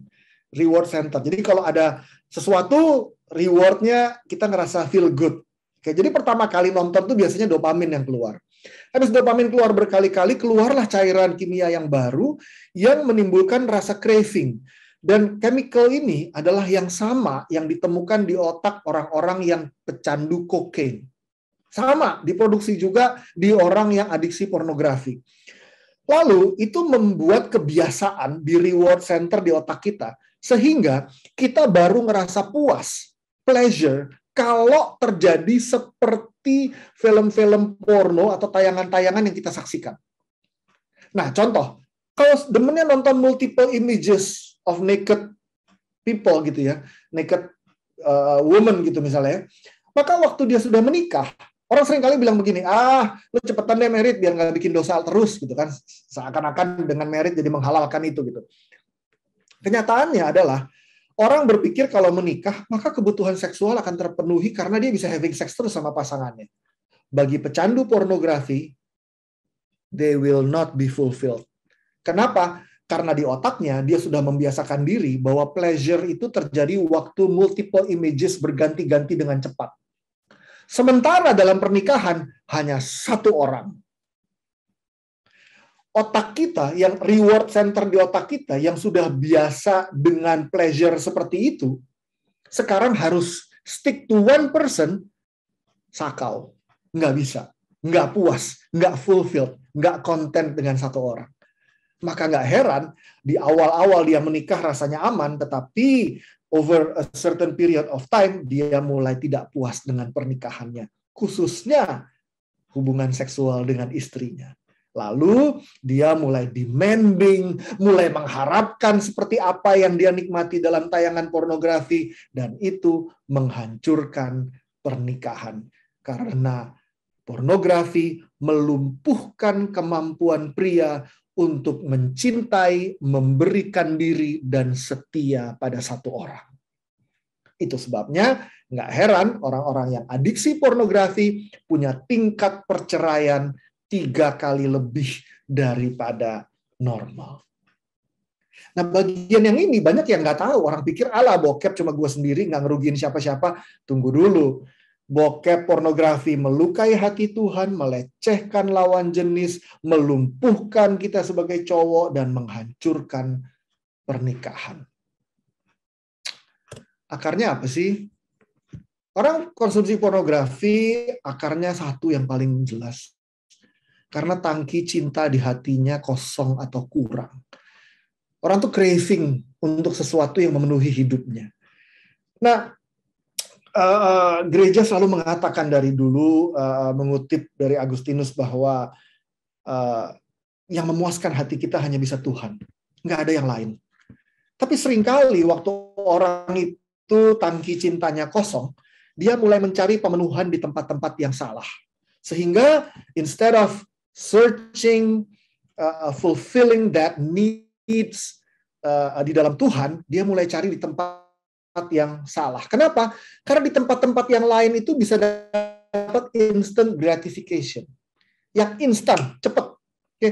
Speaker 2: Reward center. Jadi kalau ada sesuatu, rewardnya kita ngerasa feel good. Oke, jadi pertama kali nonton tuh biasanya dopamin yang keluar. Habis dopamin keluar berkali-kali, keluarlah cairan kimia yang baru yang menimbulkan rasa craving. Dan chemical ini adalah yang sama yang ditemukan di otak orang-orang yang pecandu kokain. Sama, diproduksi juga di orang yang adiksi pornografi. Lalu itu membuat kebiasaan di reward center di otak kita, sehingga kita baru ngerasa puas, pleasure, kalau terjadi seperti film-film porno atau tayangan-tayangan yang kita saksikan. Nah, contoh, kalau demennya nonton multiple images of naked people gitu ya, naked woman gitu misalnya, maka waktu dia sudah menikah, Orang sering kali bilang begini, lu cepetan deh merit biar nggak bikin dosa terus gitu kan. Seakan-akan dengan merit jadi menghalalkan itu gitu. Kenyataannya adalah orang berpikir kalau menikah maka kebutuhan seksual akan terpenuhi karena dia bisa having sex terus sama pasangannya. Bagi pecandu pornografi, they will not be fulfilled. Kenapa? Karena di otaknya dia sudah membiasakan diri bahwa pleasure itu terjadi waktu multiple images berganti-ganti dengan cepat. Sementara dalam pernikahan hanya satu orang. Otak kita, yang reward center di otak kita yang sudah biasa dengan pleasure seperti itu, sekarang harus stick to one person, sakau. Nggak bisa, nggak puas, nggak fulfilled, nggak content dengan satu orang. Maka nggak heran, di awal-awal dia menikah rasanya aman, tetapi over a certain period of time, dia mulai tidak puas dengan pernikahannya. Khususnya hubungan seksual dengan istrinya. Lalu dia mulai demanding, mulai mengharapkan seperti apa yang dia nikmati dalam tayangan pornografi. Dan itu menghancurkan pernikahan. Karena pornografi melumpuhkan kemampuan pria untuk mencintai, memberikan diri, dan setia pada satu orang. Itu sebabnya nggak heran orang-orang yang adiksi pornografi punya tingkat perceraian 3 kali lebih daripada normal. Nah, bagian yang ini banyak yang nggak tahu. Orang pikir, alah bokep cuma gue sendiri, nggak ngerugiin siapa-siapa. Tunggu dulu. Bokep pornografi melukai hati Tuhan, melecehkan lawan jenis, melumpuhkan kita sebagai cowok, dan menghancurkan pernikahan. Akarnya apa sih? Orang konsumsi pornografi, akarnya satu yang paling jelas. Karena tangki cinta di hatinya kosong atau kurang. Orang tuh craving untuk sesuatu yang memenuhi hidupnya. Nah, gereja selalu mengatakan dari dulu, mengutip dari Agustinus bahwa yang memuaskan hati kita hanya bisa Tuhan. Nggak ada yang lain. Tapi seringkali waktu orang itu tangki cintanya kosong, dia mulai mencari pemenuhan di tempat-tempat yang salah. Sehingga instead of searching, fulfilling that needs di dalam Tuhan, dia mulai cari di tempat yang salah. Kenapa? Karena di tempat-tempat yang lain itu bisa dapat instant gratification. Yang instan, cepat. Oke.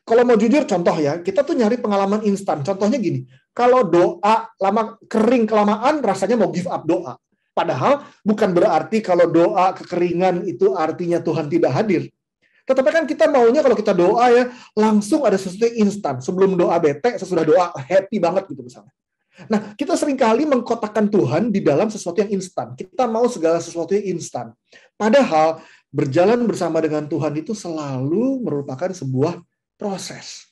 Speaker 2: Kalau mau jujur, contoh ya, kita tuh nyari pengalaman instan. Contohnya gini, kalau doa lama kering kelamaan, rasanya mau give up doa. Padahal bukan berarti kalau doa kekeringan itu artinya Tuhan tidak hadir. Tetapi kan kita maunya kalau kita doa ya, langsung ada sesuatu yang instan. Sebelum doa bete, sesudah doa happy banget gitu misalnya. Nah, kita seringkali mengkotakkan Tuhan di dalam sesuatu yang instan. Kita mau segala sesuatu yang instan. Padahal berjalan bersama dengan Tuhan itu selalu merupakan sebuah proses.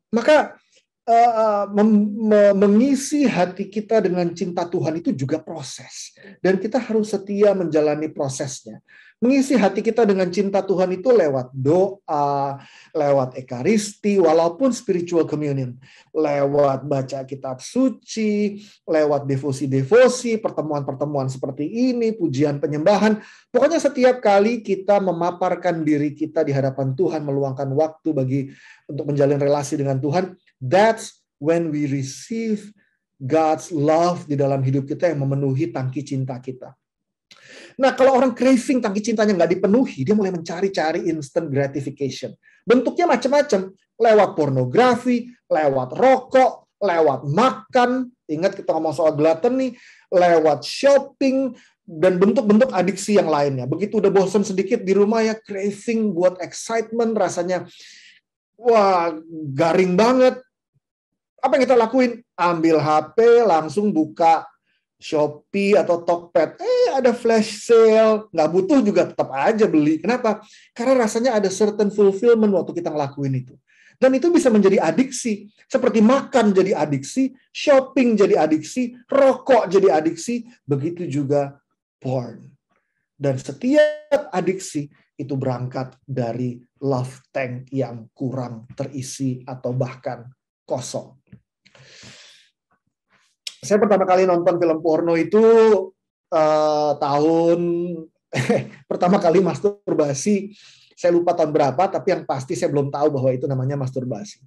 Speaker 2: Maka mengisi hati kita dengan cinta Tuhan itu juga proses. Dan kita harus setia menjalani prosesnya. Mengisi hati kita dengan cinta Tuhan itu lewat doa, lewat ekaristi, walaupun spiritual communion, lewat baca kitab suci, lewat devosi-devosi, pertemuan-pertemuan seperti ini, pujian penyembahan. Pokoknya setiap kali kita memaparkan diri kita di hadapan Tuhan, meluangkan waktu untuk menjalin relasi dengan Tuhan, that's when we receive God's love di dalam hidup kita yang memenuhi tangki cinta kita. Nah, kalau orang craving tangki cintanya nggak dipenuhi, dia mulai mencari-cari instant gratification. Bentuknya macam-macam. Lewat pornografi, lewat rokok, lewat makan. Ingat kita ngomong soal gluttony, lewat shopping, dan bentuk-bentuk adiksi yang lainnya. Begitu udah bosan sedikit di rumah ya, craving buat excitement, rasanya wah garing banget. Apa yang kita lakuin? Ambil HP, langsung buka Shopee atau Tokped, ada flash sale, nggak butuh juga tetap aja beli. Kenapa? Karena rasanya ada certain fulfillment waktu kita ngelakuin itu. Dan itu bisa menjadi adiksi. Seperti makan jadi adiksi, shopping jadi adiksi, rokok jadi adiksi, begitu juga porn. Dan setiap adiksi itu berangkat dari love tank yang kurang terisi atau bahkan kosong. Saya pertama kali nonton film porno itu tahun pertama kali masturbasi, saya lupa tahun berapa, tapi yang pasti saya belum tahu bahwa itu namanya masturbasi.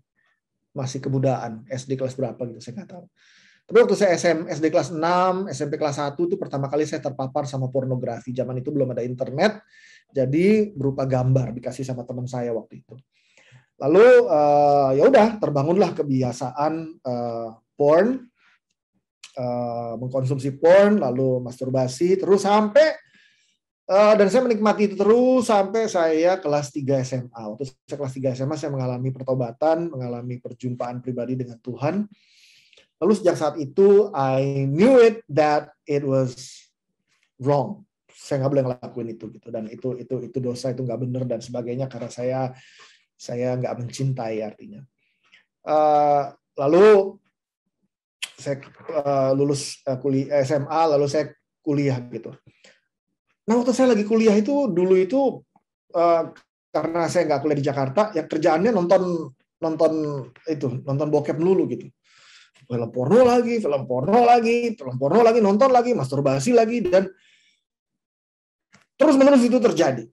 Speaker 2: Masih kemudaan, SD kelas berapa gitu, saya nggak tahu. Tapi waktu saya SD kelas 6, SMP kelas 1 itu pertama kali saya terpapar sama pornografi. Zaman itu belum ada internet, jadi berupa gambar dikasih sama teman saya waktu itu. Lalu ya udah terbangunlah kebiasaan porn, mengkonsumsi porn, lalu masturbasi, terus sampai dan saya menikmati itu terus sampai saya kelas 3 SMA. Waktu saya kelas 3 SMA saya mengalami pertobatan, mengalami perjumpaan pribadi dengan Tuhan. Lalu sejak saat itu I knew it that it was wrong. Saya nggak boleh ngelakuin itu gitu, dan itu dosa, itu nggak benar dan sebagainya karena saya nggak mencintai artinya. Lalu saya lulus kuliah SMA, lalu saya kuliah gitu. Nah, waktu saya lagi kuliah itu dulu itu karena saya nggak kuliah di Jakarta, ya kerjaannya nonton bokep dulu gitu. Film porno lagi, nonton lagi, masturbasi lagi, dan terus-menerus itu terjadi.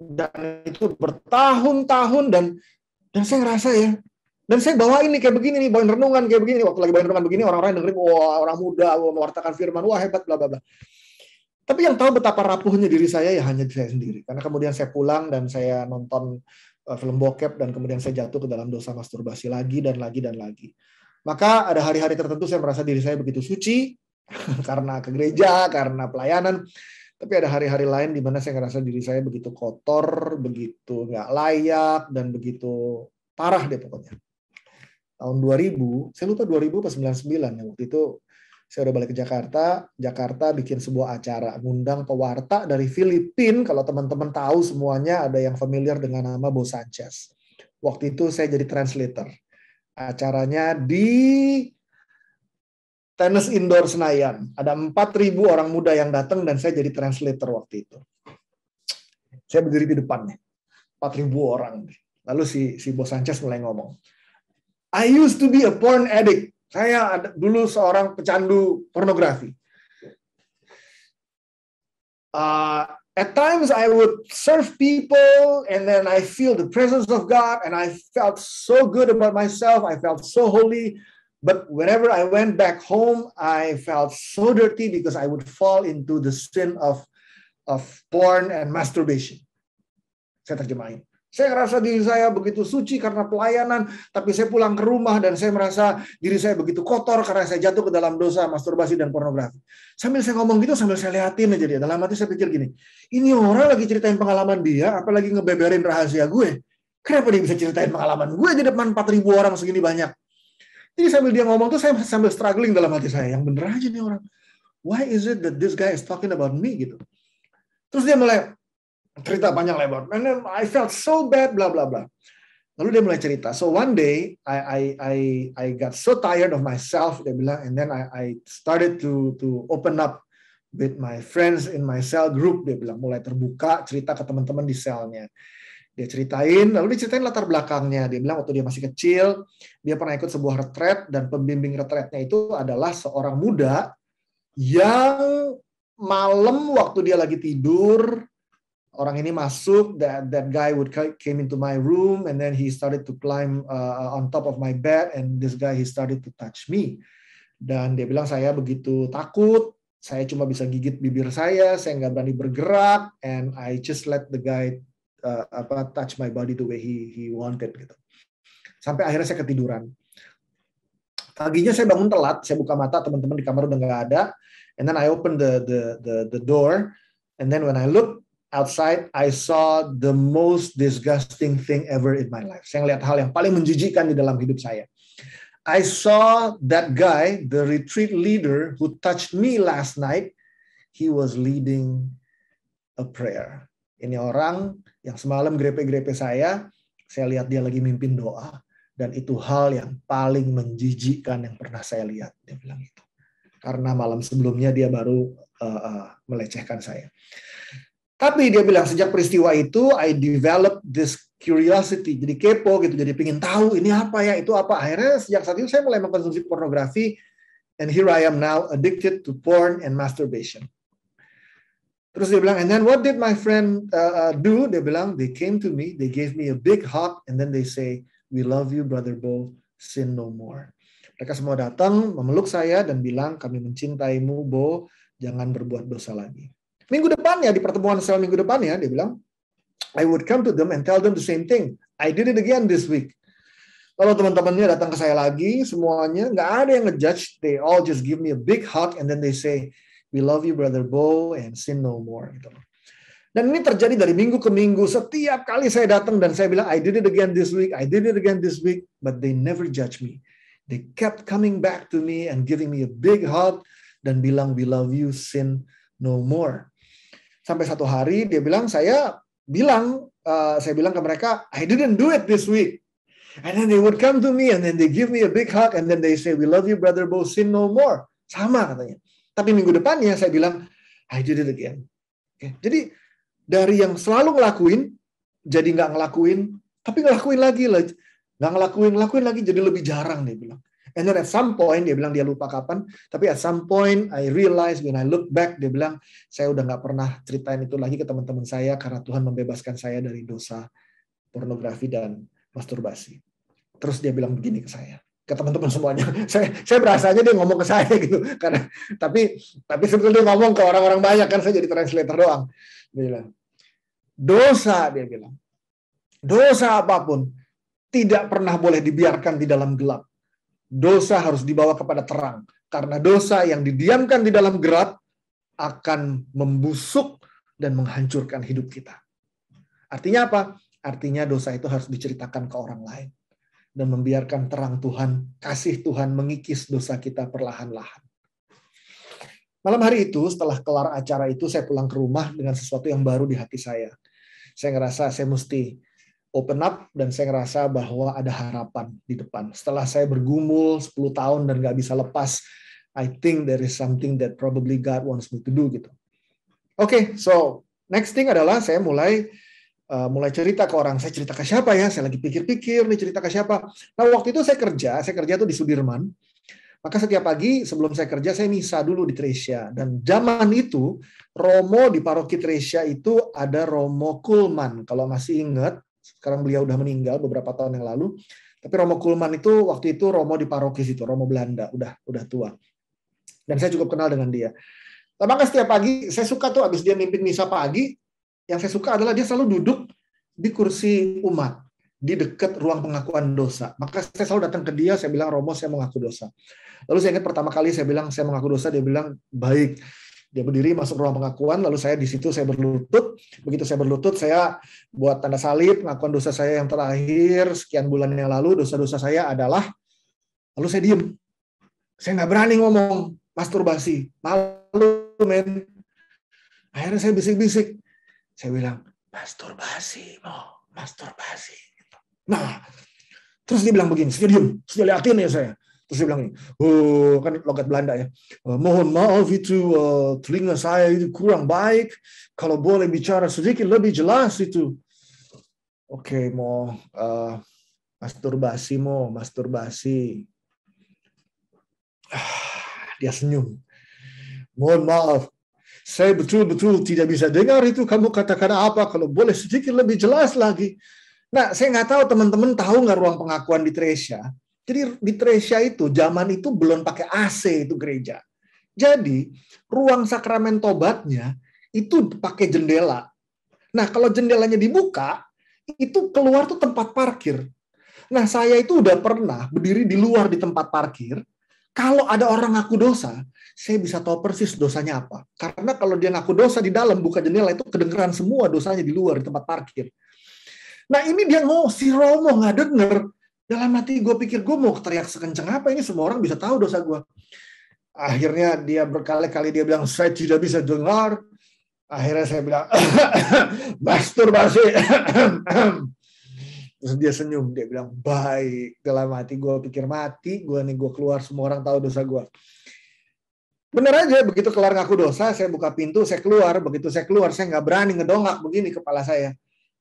Speaker 2: Dan itu bertahun-tahun dan saya ngerasa ya, dan saya bawa ini kayak begini nih, bawain renungan kayak begini. Waktu lagi bawain renungan begini, orang-orang dengerin, wah orang muda, mewartakan firman, wah hebat, bla bla bla. Tapi yang tahu betapa rapuhnya diri saya ya hanya saya sendiri. Karena kemudian saya pulang dan saya nonton film bokep dan kemudian saya jatuh ke dalam dosa masturbasi lagi dan lagi dan lagi. Maka ada hari-hari tertentu saya merasa diri saya begitu suci karena ke gereja, karena pelayanan. Tapi ada hari-hari lain di mana saya merasa diri saya begitu kotor, begitu nggak layak, dan begitu parah deh pokoknya. Tahun 2000, saya lupa 2000 atau 99 ya, waktu itu saya udah balik ke Jakarta bikin sebuah acara, ngundang pewarta dari Filipina. Kalau teman-teman tahu semuanya, ada yang familiar dengan nama Bo Sanchez. Waktu itu saya jadi translator. Acaranya di tenis indoor Senayan. Ada 4.000 orang muda yang datang dan saya jadi translator waktu itu. Saya berdiri di depannya. 4.000 orang. Lalu si Bo Sanchez mulai ngomong. I used to be a porn addict. Saya dulu seorang pecandu pornografi. At times I would serve people and then I feel the presence of God and I felt so good about myself. I felt so holy. But whenever I went back home, I felt so dirty because I would fall into the sin of porn and masturbation. Saya terjemahin. Saya ngerasa diri saya begitu suci karena pelayanan, tapi saya pulang ke rumah dan saya merasa diri saya begitu kotor karena saya jatuh ke dalam dosa masturbasi dan pornografi. Sambil saya ngomong gitu, sambil saya liatin aja dia. Dalam hati saya pikir gini, ini orang lagi ceritain pengalaman dia, apalagi ngebeberin rahasia gue. Kenapa dia bisa ceritain pengalaman gue di depan 4.000 orang segini banyak? Jadi sambil dia ngomong tuh saya sambil struggling dalam hati saya, yang bener aja nih orang. Why is it that this guy is talking about me gitu? Terus dia mulai cerita panjang lebar. And then I felt so bad, bla bla bla. Lalu dia mulai cerita. So one day I got so tired of myself, dia bilang, and then I started to open up with my friends in my cell group. Dia bilang mulai terbuka cerita ke teman-teman di selnya. Dia ceritain, lalu diceritain latar belakangnya. Dia bilang waktu dia masih kecil, dia pernah ikut sebuah retret dan pembimbing retretnya itu adalah seorang muda yang malam waktu dia lagi tidur. Orang ini masuk, that guy came into my room, and then he started to climb on top of my bed, and this guy he started to touch me. Dan dia bilang saya begitu takut, saya cuma bisa gigit bibir saya nggak berani bergerak, and I just let the guy touch my body the way he wanted gitu. Sampai akhirnya saya ketiduran. Paginya saya bangun telat, saya buka mata, teman-teman di kamar udah nggak ada, and then I open the door, and then when I look outside, I saw the most disgusting thing ever in my life. Saya ngeliat hal yang paling menjijikkan di dalam hidup saya. I saw that guy, the retreat leader who touched me last night, he was leading a prayer. Ini orang yang semalam grepe-grepe saya lihat dia lagi mimpin doa. Dan itu hal yang paling menjijikkan yang pernah saya lihat. Dia bilang itu. Karena malam sebelumnya dia baru melecehkan saya. Tapi dia bilang sejak peristiwa itu, I developed this curiosity, jadi kepo gitu, jadi pengen tahu ini apa ya, itu apa. Akhirnya sejak saat itu saya mulai mengkonsumsi pornografi, and here I am now addicted to porn and masturbation. Terus dia bilang, and then what did my friend do? Dia bilang, they came to me, they gave me a big hug, and then they say, we love you, Brother Bo, sin no more. Mereka semua datang, memeluk saya, dan bilang, kami mencintaimu, Bo, jangan berbuat dosa lagi. Minggu depannya, di pertemuan sel minggu depannya, dia bilang, I would come to them and tell them the same thing. I did it again this week. Lalu teman-temannya datang ke saya lagi, semuanya, nggak ada yang ngejudge, they all just give me a big hug, and then they say, we love you, Brother Bo, and sin no more. Gitu. Dan ini terjadi dari minggu ke minggu. Setiap kali saya datang dan saya bilang, I did it again this week, I did it again this week, but they never judge me. They kept coming back to me and giving me a big hug dan bilang, we love you, sin no more. Sampai satu hari dia bilang, saya bilang ke mereka, I didn't do it this week. And then they would come to me and then they give me a big hug and then they say, we love you, Brother Bo, sin no more. Sama katanya. Tapi minggu depannya saya bilang, I did it again. Okay. Jadi dari yang selalu ngelakuin, jadi nggak ngelakuin, tapi ngelakuin lagi. Nggak ngelakuin lagi, jadi lebih jarang dia bilang. And then at some point, dia bilang dia lupa kapan, tapi at some point I realize when I look back, dia bilang, saya udah nggak pernah ceritain itu lagi ke teman-teman saya karena Tuhan membebaskan saya dari dosa pornografi dan masturbasi. Terus dia bilang begini ke saya, ke teman-teman semuanya. Saya berasanya dia ngomong ke saya gitu, karena tapi sebetulnya dia ngomong ke orang-orang banyak kan, saya jadi translator doang. Dia bilang, dosa, dia bilang, dosa apapun tidak pernah boleh dibiarkan di dalam gelap. Dosa harus dibawa kepada terang, karena dosa yang didiamkan di dalam gelap akan membusuk dan menghancurkan hidup kita. Artinya apa? Artinya dosa itu harus diceritakan ke orang lain. Dan membiarkan terang Tuhan, kasih Tuhan mengikis dosa kita perlahan-lahan. Malam hari itu, setelah kelar acara itu, saya pulang ke rumah dengan sesuatu yang baru di hati saya. Saya ngerasa saya mesti open up, dan saya ngerasa bahwa ada harapan di depan. Setelah saya bergumul 10 tahun dan gak bisa lepas, I think there is something that probably God wants me to do gitu. Oke, so next thing adalah saya mulai cerita ke orang. Saya cerita ke siapa ya? Saya lagi pikir-pikir nih, cerita ke siapa. Nah, waktu itu saya kerja tuh di Sudirman. Maka setiap pagi sebelum saya kerja, saya misa dulu di Tresia. Dan zaman itu, Romo di paroki Tresia itu ada Romo Kulman. Kalau masih ingat, sekarang beliau udah meninggal beberapa tahun yang lalu. Tapi Romo Kulman itu waktu itu Romo di paroki situ, Romo Belanda, udah tua. Dan saya cukup kenal dengan dia. Nah, maka setiap pagi saya suka tuh habis dia mimpin misa pagi, yang saya suka adalah dia selalu duduk di kursi umat di dekat ruang pengakuan dosa. Maka saya selalu datang ke dia, saya bilang, Romo, saya mau ngaku dosa. Lalu saya ingat pertama kali saya bilang saya mengaku dosa, dia bilang baik. Dia berdiri masuk ruang pengakuan, lalu saya di situ saya berlutut. Begitu saya berlutut, saya buat tanda salib pengakuan dosa saya yang terakhir sekian bulan yang lalu. Dosa-dosa saya adalah, lalu saya diem. Saya nggak berani ngomong masturbasi, malu men. Akhirnya saya bisik-bisik. Saya bilang masturbasi, masturbasi. Nah, terus dia bilang begini, saya diem, saya liatin ya saya. Terus dia bilang ini, oh kan logat Belanda ya, mohon maaf itu telinga saya itu kurang baik, kalau boleh bicara sedikit lebih jelas itu. Oke, mau masturbasi. Dia senyum. Mohon maaf, saya betul-betul tidak bisa dengar itu kamu katakan apa, kalau boleh sedikit lebih jelas lagi. Nah, saya nggak tahu teman-teman tahu nggak ruang pengakuan di Tresia. Jadi di Tresia itu, zaman itu belum pakai AC itu gereja. Jadi, ruang sakramen tobatnya itu pakai jendela. Nah, kalau jendelanya dibuka, itu keluar tuh tempat parkir. Nah, saya itu udah pernah berdiri di luar di tempat parkir. Kalau ada orang ngaku dosa, saya bisa tahu persis dosanya apa. Karena kalau dia ngaku dosa di dalam, buka jendela, itu kedengeran semua dosanya di luar, di tempat parkir. Nah ini dia si Romo nggak denger. Dalam hati gue pikir, gue mau teriak sekencang apa, ini semua orang bisa tahu dosa gue. Akhirnya dia berkali-kali dia bilang, saya tidak bisa dengar. Akhirnya saya bilang, masturbasi. Terus dia senyum, dia bilang, baik. Dalam hati gue pikir, mati gue nih, gue keluar, semua orang tahu dosa gue. Bener aja, begitu kelar ngaku dosa, saya buka pintu, saya keluar. Begitu saya keluar, saya nggak berani ngedongak begini kepala saya.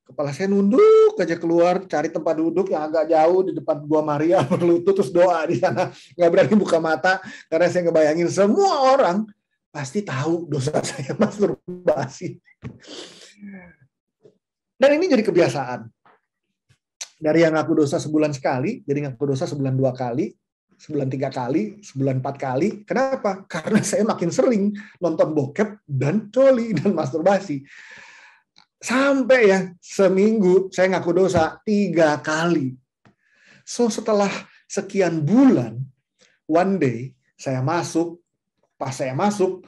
Speaker 2: Kepala saya nunduk aja keluar, cari tempat duduk yang agak jauh di depan Gua Maria, berlutut, terus doa di sana. Nggak berani buka mata, karena saya ngebayangin semua orang pasti tahu dosa saya masturbasi. Dan ini jadi kebiasaan. Dari yang ngaku dosa sebulan sekali, jadi ngaku dosa sebulan 2 kali, sebulan 3 kali, sebulan 4 kali. Kenapa? Karena saya makin sering nonton bokep dan coli dan masturbasi. Sampai ya seminggu saya ngaku dosa 3 kali. So setelah sekian bulan, one day saya masuk, pas saya masuk,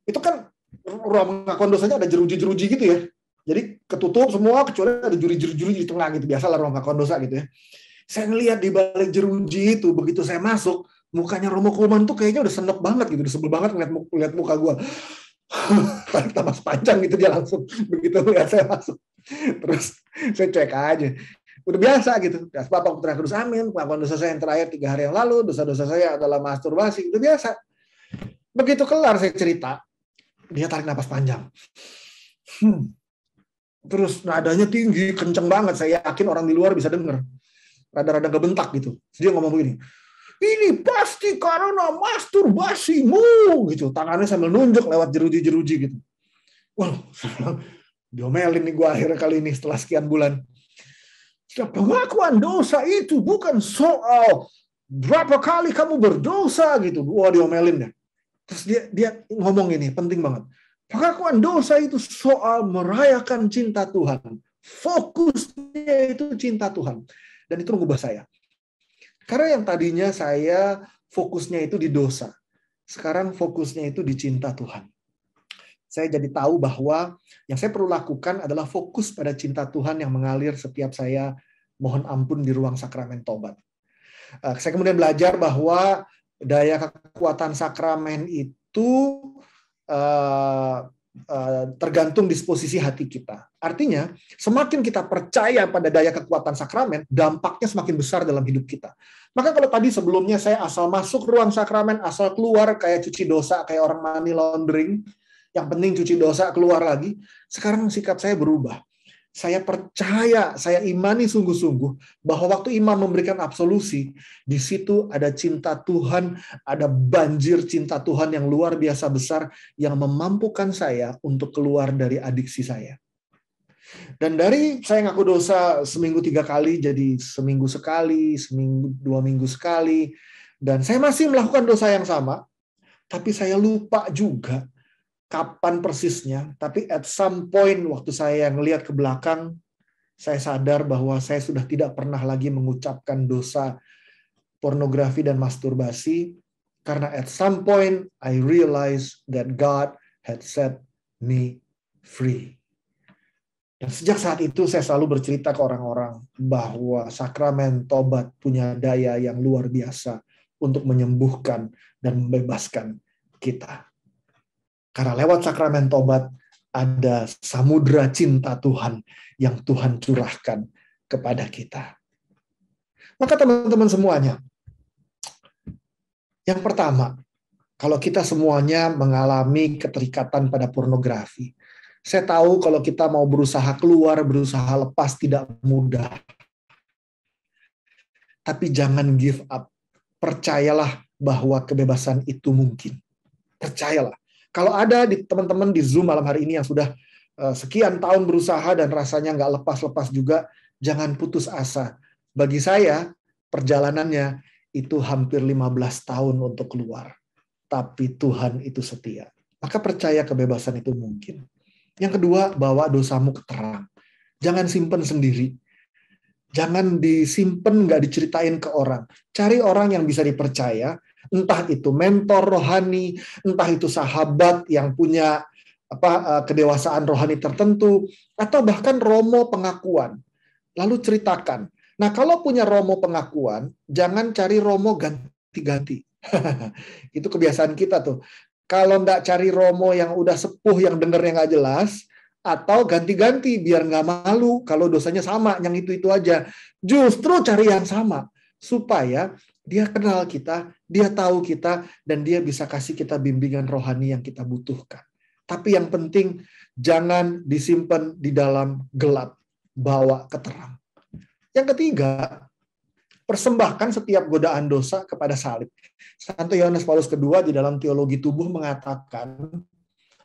Speaker 2: itu kan ruang pengakuan dosanya ada jeruji-jeruji gitu ya. Jadi ketutup semua kecuali ada jeruji-jeruji di tengah gitu. Biasalah ruang pengakuan dosa gitu ya. Saya ngelihat di balik jeruji itu, begitu saya masuk, mukanya Romo Kuhlman tuh kayaknya udah senep banget gitu, udah sebel banget ngeliat muka gue. Tarik nafas panjang gitu dia langsung begitu melihat saya masuk. Terus saya cek aja. Udah biasa gitu. Ya, Bapak terakhir dosa, amin. Pengakuan dosa saya yang terakhir 3 hari yang lalu, dosa-dosa saya adalah masturbasi. Udah biasa. Begitu kelar saya cerita, dia tarik nafas panjang. Terus nadanya tinggi, kenceng banget. Saya yakin orang di luar bisa dengar. Rada-rada kebentak gitu. Dia ngomong begini, ini pasti karena masturbasimu. Gitu. Tangannya sambil nunjuk lewat jeruji-jeruji gitu. Wah, diomelin nih gue akhirnya kali ini setelah sekian bulan. Pengakuan dosa itu bukan soal berapa kali kamu berdosa gitu. Wah, diomelin ya. Terus dia ngomong ini, penting banget. Pengakuan dosa itu soal merayakan cinta Tuhan. Fokusnya itu cinta Tuhan. Dan itu mengubah saya. Karena yang tadinya saya fokusnya itu di dosa. Sekarang fokusnya itu di cinta Tuhan. Saya jadi tahu bahwa yang saya perlu lakukan adalah fokus pada cinta Tuhan yang mengalir setiap saya mohon ampun di ruang sakramen tobat. Saya kemudian belajar bahwa daya kekuatan sakramen itu tergantung disposisi hati kita. Artinya, semakin kita percaya pada daya kekuatan sakramen, dampaknya semakin besar dalam hidup kita. Maka kalau tadi sebelumnya saya asal masuk ruang sakramen, asal keluar kayak cuci dosa, kayak orang money laundering, yang penting cuci dosa, keluar lagi, sekarang sikap saya berubah. Saya percaya, saya imani sungguh-sungguh bahwa waktu imam memberikan absolusi, di situ ada cinta Tuhan, ada banjir cinta Tuhan yang luar biasa besar yang memampukan saya untuk keluar dari adiksi saya. Dan dari saya ngaku dosa seminggu 3 kali, jadi seminggu sekali, seminggu 2 minggu sekali, dan saya masih melakukan dosa yang sama, tapi saya lupa juga kapan persisnya, tapi at some point waktu saya ngelihat ke belakang, saya sadar bahwa saya sudah tidak pernah lagi mengucapkan dosa pornografi dan masturbasi, karena at some point I realized that God had set me free. Dan sejak saat itu saya selalu bercerita ke orang-orang bahwa sakramen tobat punya daya yang luar biasa untuk menyembuhkan dan membebaskan kita. Karena lewat sakramen tobat ada samudra cinta Tuhan yang Tuhan curahkan kepada kita. Maka teman-teman semuanya, yang pertama, kalau kita semuanya mengalami keterikatan pada pornografi, saya tahu kalau kita mau berusaha keluar, berusaha lepas tidak mudah. Tapi jangan give up. Percayalah bahwa kebebasan itu mungkin. Percayalah. Kalau ada di teman-teman di Zoom malam hari ini yang sudah sekian tahun berusaha dan rasanya nggak lepas-lepas juga, jangan putus asa. Bagi saya, perjalanannya itu hampir 15 tahun untuk keluar. Tapi Tuhan itu setia. Maka percaya kebebasan itu mungkin. Yang kedua, bawa dosamu ke terang. Jangan simpen sendiri. Jangan disimpan, nggak diceritain ke orang. Cari orang yang bisa dipercaya, entah itu mentor rohani, entah itu sahabat yang punya kedewasaan rohani tertentu, atau bahkan romo pengakuan. Lalu ceritakan. Nah, kalau punya romo pengakuan, jangan cari romo ganti-ganti. Itu kebiasaan kita tuh. Kalau nggak cari romo yang udah sepuh, yang dengernya nggak jelas, atau ganti-ganti biar nggak malu kalau dosanya sama, yang itu aja. Justru cari yang sama supaya dia kenal kita, dia tahu kita, dan dia bisa kasih kita bimbingan rohani yang kita butuhkan. Tapi yang penting jangan disimpan di dalam gelap, bawa ke terang. Yang ketiga, Persembahkan setiap godaan dosa kepada salib. Santo Yohanes Paulus II di dalam teologi tubuh mengatakan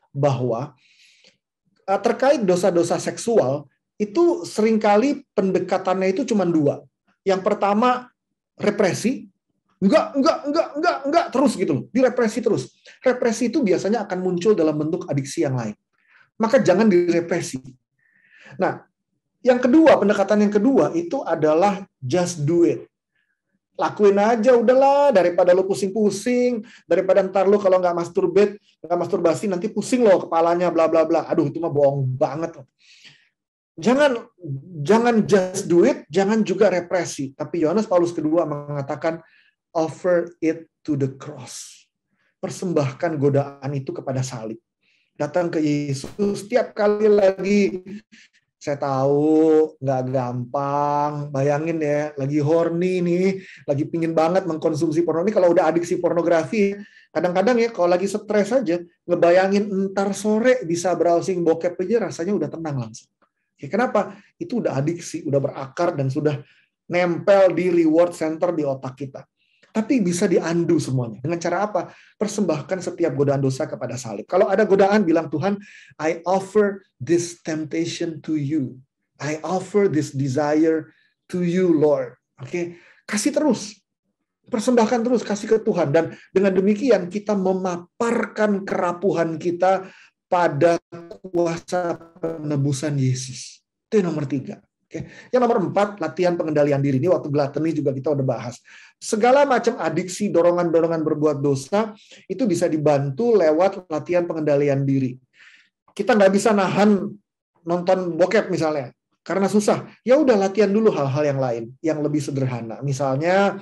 Speaker 2: bahwa terkait dosa-dosa seksual itu seringkali pendekatannya itu cuma dua. Yang pertama represi, enggak terus gitu loh, direpresi terus. Represi itu biasanya akan muncul dalam bentuk adiksi yang lain. Maka jangan direpresi. Nah, yang kedua, pendekatan yang kedua itu adalah just do it. Lakuin aja, udahlah, daripada lu pusing-pusing, daripada ntar lu kalau nggak masturbasi nanti pusing lo kepalanya, bla bla bla. Aduh, itu mah bohong banget. Jangan just do it, jangan juga represi. Tapi Yohanes Paulus II mengatakan offer it to the cross. Persembahkan godaan itu kepada salib. Datang ke Yesus setiap kali lagi. Saya tahu nggak gampang, bayangin ya, lagi horny nih, lagi pingin banget mengkonsumsi porno. Ini kalau udah adiksi pornografi, kadang-kadang ya kalau lagi stres aja, ngebayangin entar sore bisa browsing bokep aja rasanya udah tenang langsung. Ya, kenapa? Itu udah adiksi, udah berakar dan sudah nempel di reward center di otak kita. Tapi bisa di-undo semuanya. Dengan cara apa? Persembahkan setiap godaan dosa kepada salib. Kalau ada godaan, bilang, Tuhan, I offer this temptation to you. I offer this desire to you, Lord. Oke, kasih terus. Persembahkan terus, kasih ke Tuhan. Dan dengan demikian, kita memaparkan kerapuhan kita pada kuasa penebusan Yesus. Itu yang nomor 3. Oke. Yang nomor 4, latihan pengendalian diri. Ini waktu gluttony juga kita udah bahas. Segala macam adiksi, dorongan-dorongan berbuat dosa, itu bisa dibantu lewat latihan pengendalian diri. Kita nggak bisa nahan nonton bokep misalnya, karena susah. Ya udah, latihan dulu hal-hal yang lain, yang lebih sederhana. Misalnya,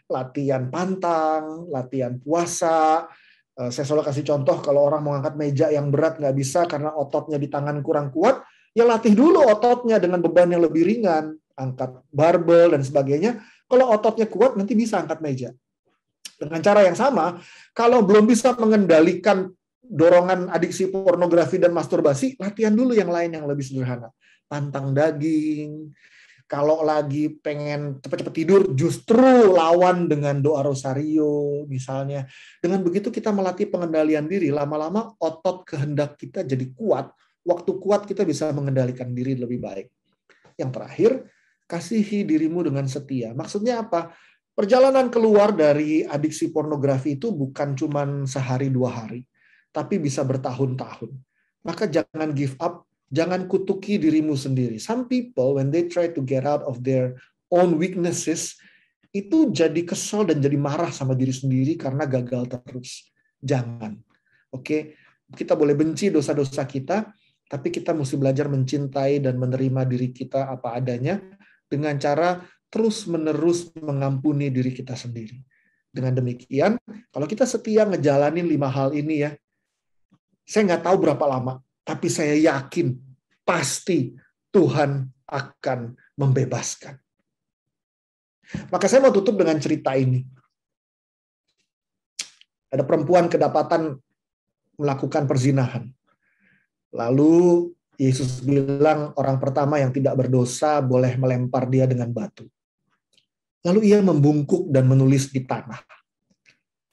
Speaker 2: latihan pantang, latihan puasa. Saya selalu kasih contoh, kalau orang mau angkat meja yang berat nggak bisa karena ototnya di tangan kurang kuat, ya latih dulu ototnya dengan beban yang lebih ringan, angkat barbel dan sebagainya. Kalau ototnya kuat, nanti bisa angkat meja. Dengan cara yang sama, kalau belum bisa mengendalikan dorongan adiksi pornografi dan masturbasi, latihan dulu yang lain yang lebih sederhana. Pantang daging. Kalau lagi pengen cepat-cepat tidur, justru lawan dengan doa rosario, misalnya. Dengan begitu kita melatih pengendalian diri, lama-lama otot kehendak kita jadi kuat. Waktu kuat kita bisa mengendalikan diri lebih baik. Yang terakhir, kasihi dirimu dengan setia. Maksudnya apa? Perjalanan keluar dari adiksi pornografi itu bukan cuma sehari 2 hari, tapi bisa bertahun-tahun. Maka jangan give up, jangan kutuki dirimu sendiri. Some people, when they try to get out of their own weaknesses, itu jadi kesel dan jadi marah sama diri sendiri karena gagal terus. Jangan. Oke? Kita boleh benci dosa-dosa kita, tapi kita mesti belajar mencintai dan menerima diri kita apa adanya, dengan cara terus-menerus mengampuni diri kita sendiri. Dengan demikian, kalau kita setia ngejalanin 5 hal ini ya, saya nggak tahu berapa lama, tapi saya yakin pasti Tuhan akan membebaskan. Maka saya mau tutup dengan cerita ini. Ada perempuan kedapatan melakukan perzinahan. Lalu Yesus bilang orang pertama yang tidak berdosa boleh melempar dia dengan batu. Lalu ia membungkuk dan menulis di tanah.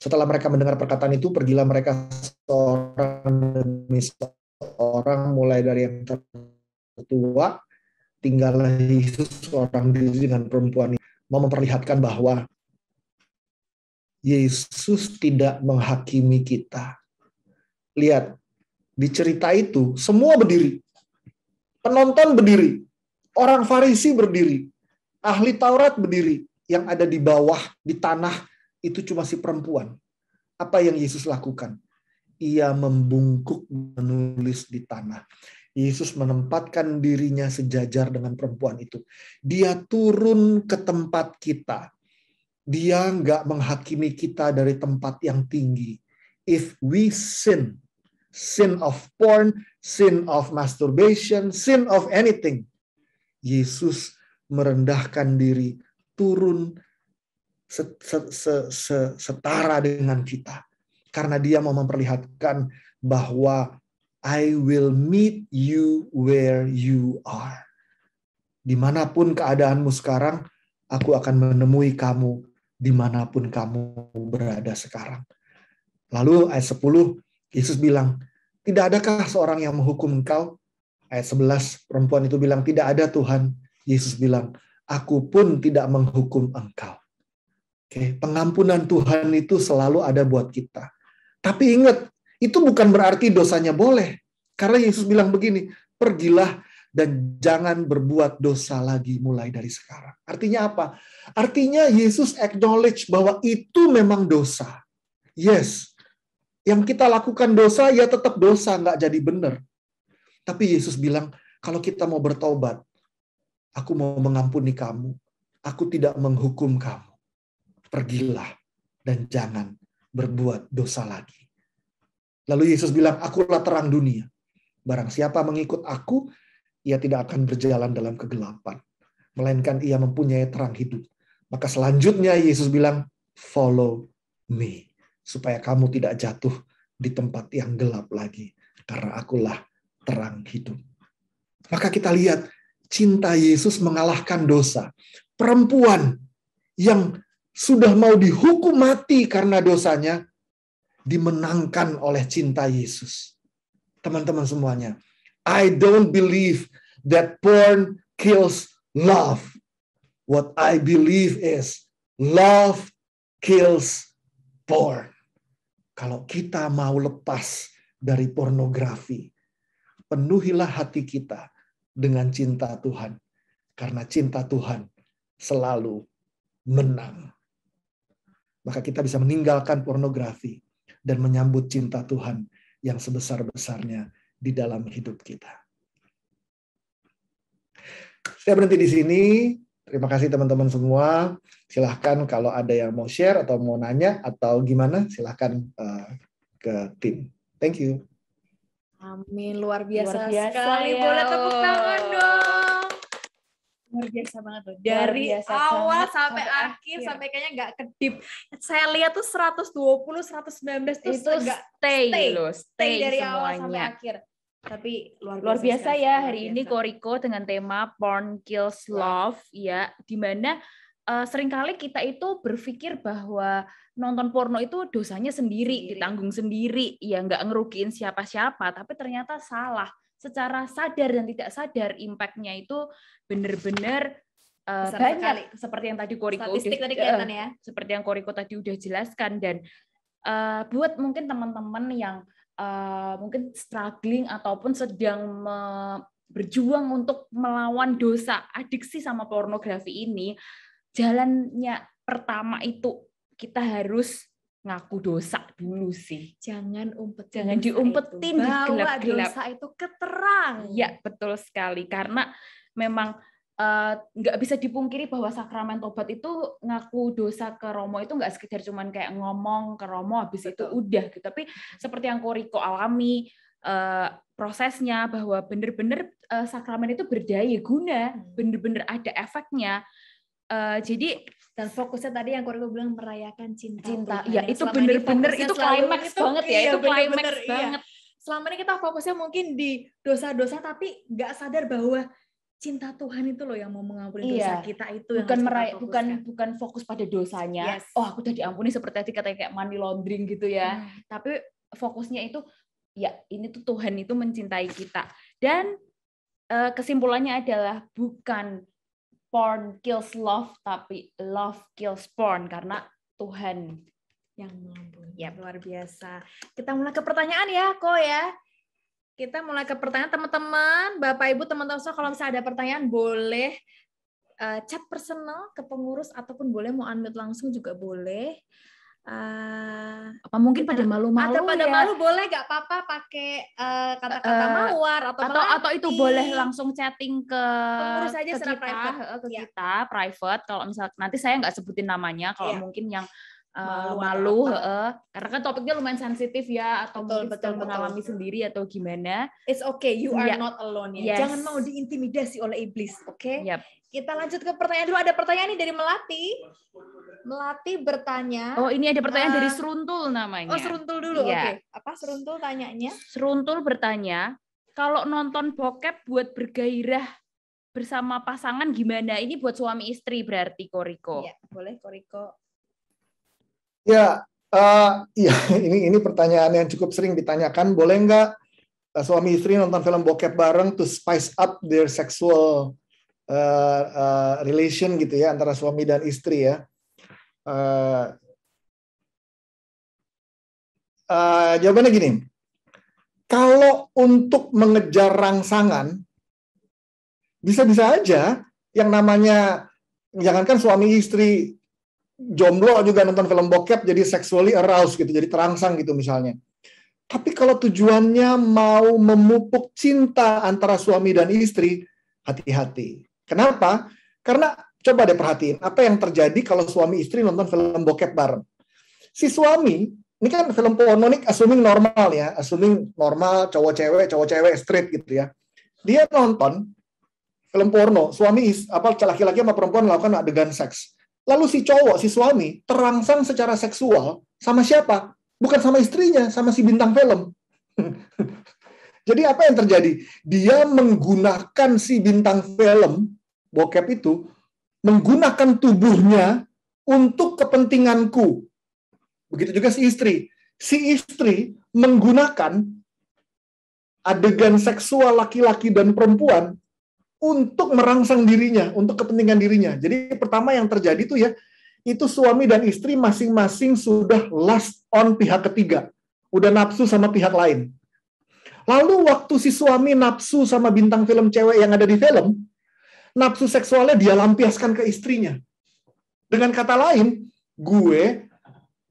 Speaker 2: Setelah mereka mendengar perkataan itu, pergilah mereka seorang demi seorang, mulai dari yang tertua, tinggallah Yesus seorang diri dengan perempuan ini. Mau memperlihatkan bahwa Yesus tidak menghakimi kita. Lihat, di cerita itu semua berdiri. Penonton berdiri, orang Farisi berdiri, ahli Taurat berdiri, yang ada di bawah, di tanah, itu cuma si perempuan. Apa yang Yesus lakukan? Ia membungkuk menulis di tanah. Yesus menempatkan dirinya sejajar dengan perempuan itu. Dia turun ke tempat kita. Dia nggak menghakimi kita dari tempat yang tinggi. If we sin of porn, sin of masturbation, sin of anything, Yesus merendahkan diri, turun setara dengan kita. Karena dia mau memperlihatkan bahwa I will meet you where you are. Dimanapun keadaanmu sekarang, aku akan menemui kamu dimanapun kamu berada sekarang. Lalu ayat 10, Yesus bilang, tidak adakah seorang yang menghukum engkau? Ayat 11, perempuan itu bilang, tidak ada Tuhan. Yesus bilang, aku pun tidak menghukum engkau. Oke, pengampunan Tuhan itu selalu ada buat kita. Tapi ingat, itu bukan berarti dosanya boleh. Karena Yesus bilang begini, pergilah dan jangan berbuat dosa lagi mulai dari sekarang. Artinya apa? Artinya Yesus acknowledge bahwa itu memang dosa. Yes, yang kita lakukan dosa, ya tetap dosa, nggak jadi benar. Tapi Yesus bilang, kalau kita mau bertobat, aku mau mengampuni kamu, aku tidak menghukum kamu. Pergilah dan jangan berbuat dosa lagi. Lalu Yesus bilang, akulah terang dunia. Barang siapa mengikut aku, ia tidak akan berjalan dalam kegelapan, melainkan ia mempunyai terang hidup. Maka selanjutnya Yesus bilang, follow me, supaya kamu tidak jatuh di tempat yang gelap lagi, karena akulah terang hidup. Maka kita lihat, cinta Yesus mengalahkan dosa. Perempuan yang sudah mau dihukum mati karena dosanya, dimenangkan oleh cinta Yesus. Teman-teman semuanya, I don't believe that porn kills love. What I believe is love kills porn. Kalau kita mau lepas dari pornografi, penuhilah hati kita dengan cinta Tuhan. Karena cinta Tuhan selalu menang. Maka kita bisa meninggalkan pornografi dan menyambut cinta Tuhan yang sebesar-besarnya di dalam hidup kita. Saya berhenti di sini. Terima kasih teman-teman semua. Silahkan kalau ada yang mau share atau mau nanya atau gimana, silahkan ke tim. Thank you.
Speaker 1: Amin, luar biasa,
Speaker 6: Luar biasa
Speaker 1: sekali.
Speaker 6: ya,
Speaker 1: Boleh tepuk tangan
Speaker 6: oh.
Speaker 1: dong. Luar biasa banget loh. Dari
Speaker 6: biasa
Speaker 1: awal
Speaker 6: banget
Speaker 1: sampai akhir, sampai kayaknya nggak kedip. Saya lihat tuh 120, 119 tuh
Speaker 6: Itu
Speaker 1: nggak
Speaker 6: stay loh,
Speaker 1: stay dari
Speaker 6: semuanya.
Speaker 1: awal sampai akhir. Tapi
Speaker 6: Luar biasa
Speaker 1: sekali,
Speaker 6: ya
Speaker 1: luar
Speaker 6: hari
Speaker 1: biasa.
Speaker 6: ini Koriko dengan tema Porn Kills Love ya, dimana seringkali kita itu berpikir bahwa nonton porno itu dosanya sendiri, ditanggung sendiri, ya nggak ngerugiin siapa-siapa, tapi ternyata salah. Secara sadar dan tidak sadar impact-nya itu benar-benar
Speaker 1: Besar
Speaker 6: banyak
Speaker 1: sekali.
Speaker 6: seperti yang tadi Koriko
Speaker 1: Statistik
Speaker 6: udah
Speaker 1: tadi kelihatan ya.
Speaker 6: seperti yang Koriko tadi udah jelaskan. Dan buat mungkin teman-teman yang mungkin struggling ataupun sedang berjuang untuk melawan dosa adiksi sama pornografi ini, jalannya pertama itu kita harus ngaku dosa dulu sih.
Speaker 1: Jangan umpetin.
Speaker 6: Jangan diumpetin di
Speaker 1: Bawa
Speaker 6: gelap-gelap.
Speaker 1: dosa itu ke terang.
Speaker 6: Iya, betul sekali. Karena memang nggak bisa dipungkiri bahwa sakramen tobat itu ngaku dosa ke Romo itu nggak sekedar cuman kayak ngomong ke Romo habis itu udah gitu. Tapi seperti yang Koriko alami prosesnya, bahwa bener-bener sakramen itu berdaya guna, bener-bener ada efeknya. Jadi
Speaker 1: Dan fokusnya tadi yang Koriko bilang merayakan cinta.
Speaker 6: cinta,
Speaker 1: Tuhan.
Speaker 6: ya
Speaker 1: Yang
Speaker 6: itu
Speaker 1: selama ini
Speaker 6: bener-bener
Speaker 1: fokusnya
Speaker 6: itu
Speaker 1: selalu
Speaker 6: klimaks banget ya,
Speaker 1: iya,
Speaker 6: itu klimaks
Speaker 1: bener-bener, iya.
Speaker 6: banget.
Speaker 1: Selama ini kita fokusnya mungkin di dosa-dosa, tapi nggak sadar bahwa cinta Tuhan itu loh yang mau mengampuni dosa
Speaker 6: Iya.
Speaker 1: kita itu.
Speaker 6: Bukan
Speaker 1: yang harus kita fokuskan.
Speaker 6: bukan fokus pada dosanya.
Speaker 1: Yes.
Speaker 6: Oh, aku udah diampuni seperti tadi katanya kayak money laundering gitu ya. Tapi fokusnya itu ya ini tuh Tuhan itu mencintai kita. Dan kesimpulannya adalah bukan porn kills love, tapi love kills porn, karena Tuhan
Speaker 1: yang mengampuni. Ya, luar biasa. Kita mulai ke pertanyaan ya, Ko ya. Kita mulai ke pertanyaan teman-teman, Bapak Ibu, teman-teman semua, kalau misalnya ada pertanyaan boleh chat personal ke pengurus ataupun boleh mau unmute langsung juga boleh.
Speaker 6: apa mungkin pada malu-malu
Speaker 1: Atau pada
Speaker 6: ya.
Speaker 1: malu boleh nggak apa-apa pakai kata-kata mawar atau
Speaker 6: atau itu
Speaker 1: melati.
Speaker 6: boleh langsung chatting ke
Speaker 1: Pengurus aja
Speaker 6: ke
Speaker 1: secara
Speaker 6: kita,
Speaker 1: private.
Speaker 6: ke
Speaker 1: Ya.
Speaker 6: kita private. Kalau misal nanti saya nggak sebutin namanya, kalau
Speaker 1: Iya.
Speaker 6: mungkin yang
Speaker 1: Malu atau
Speaker 6: malu, karena kan topiknya lumayan sensitif ya, atau
Speaker 1: Betul,
Speaker 6: mungkin
Speaker 1: betul,
Speaker 6: sedang mengalami sendiri atau gimana.
Speaker 1: It's okay, you are
Speaker 6: Iya.
Speaker 1: not alone ya.
Speaker 6: Yes.
Speaker 1: Jangan mau diintimidasi oleh iblis, oke?
Speaker 6: Yap.
Speaker 1: Kita lanjut ke pertanyaan dulu. Ada pertanyaan nih dari Melati. Melati bertanya.
Speaker 6: Oh, ini ada pertanyaan dari Seruntul namanya.
Speaker 1: Oh, Seruntul dulu.
Speaker 6: Iya.
Speaker 1: Oke. Apa Seruntul tanyanya?
Speaker 6: Seruntul bertanya, kalau nonton bokep buat bergairah bersama pasangan gimana? Ini buat suami istri berarti, Koriko.
Speaker 1: Iya, boleh Koriko.
Speaker 2: Ya, ya ini pertanyaan yang cukup sering ditanyakan. Boleh nggak suami istri nonton film bokep bareng to spice up their sexual relation gitu ya antara suami dan istri ya? Jawabannya gini. Kalau untuk mengejar rangsangan, bisa-bisa aja yang namanya, jangankan suami istri, jomblo juga nonton film bokep jadi sexually aroused gitu, jadi terangsang gitu misalnya. Tapi kalau tujuannya mau memupuk cinta antara suami dan istri, hati-hati. Kenapa? Karena coba deh perhatiin, apa yang terjadi kalau suami istri nonton film bokep bareng. Si suami, ini kan film porno nih, assuming normal ya, assuming normal, cowok-cewek straight gitu ya. Dia nonton film porno, laki-laki sama perempuan melakukan adegan seks. Lalu si cowok, si suami, terangsang secara seksual sama siapa? Bukan sama istrinya, sama si bintang film. Jadi apa yang terjadi? Dia menggunakan si bintang film, bokep itu, menggunakan tubuhnya untuk kepentinganku. Begitu juga si istri. Si istri menggunakan adegan seksual laki-laki dan perempuan untuk merangsang dirinya, untuk kepentingan dirinya. Jadi pertama yang terjadi tuh ya, itu suami dan istri masing-masing sudah lust on pihak ketiga. Udah nafsu sama pihak lain. Lalu waktu si suami nafsu sama bintang film cewek yang ada di film, nafsu seksualnya dia lampiaskan ke istrinya. Dengan kata lain, gue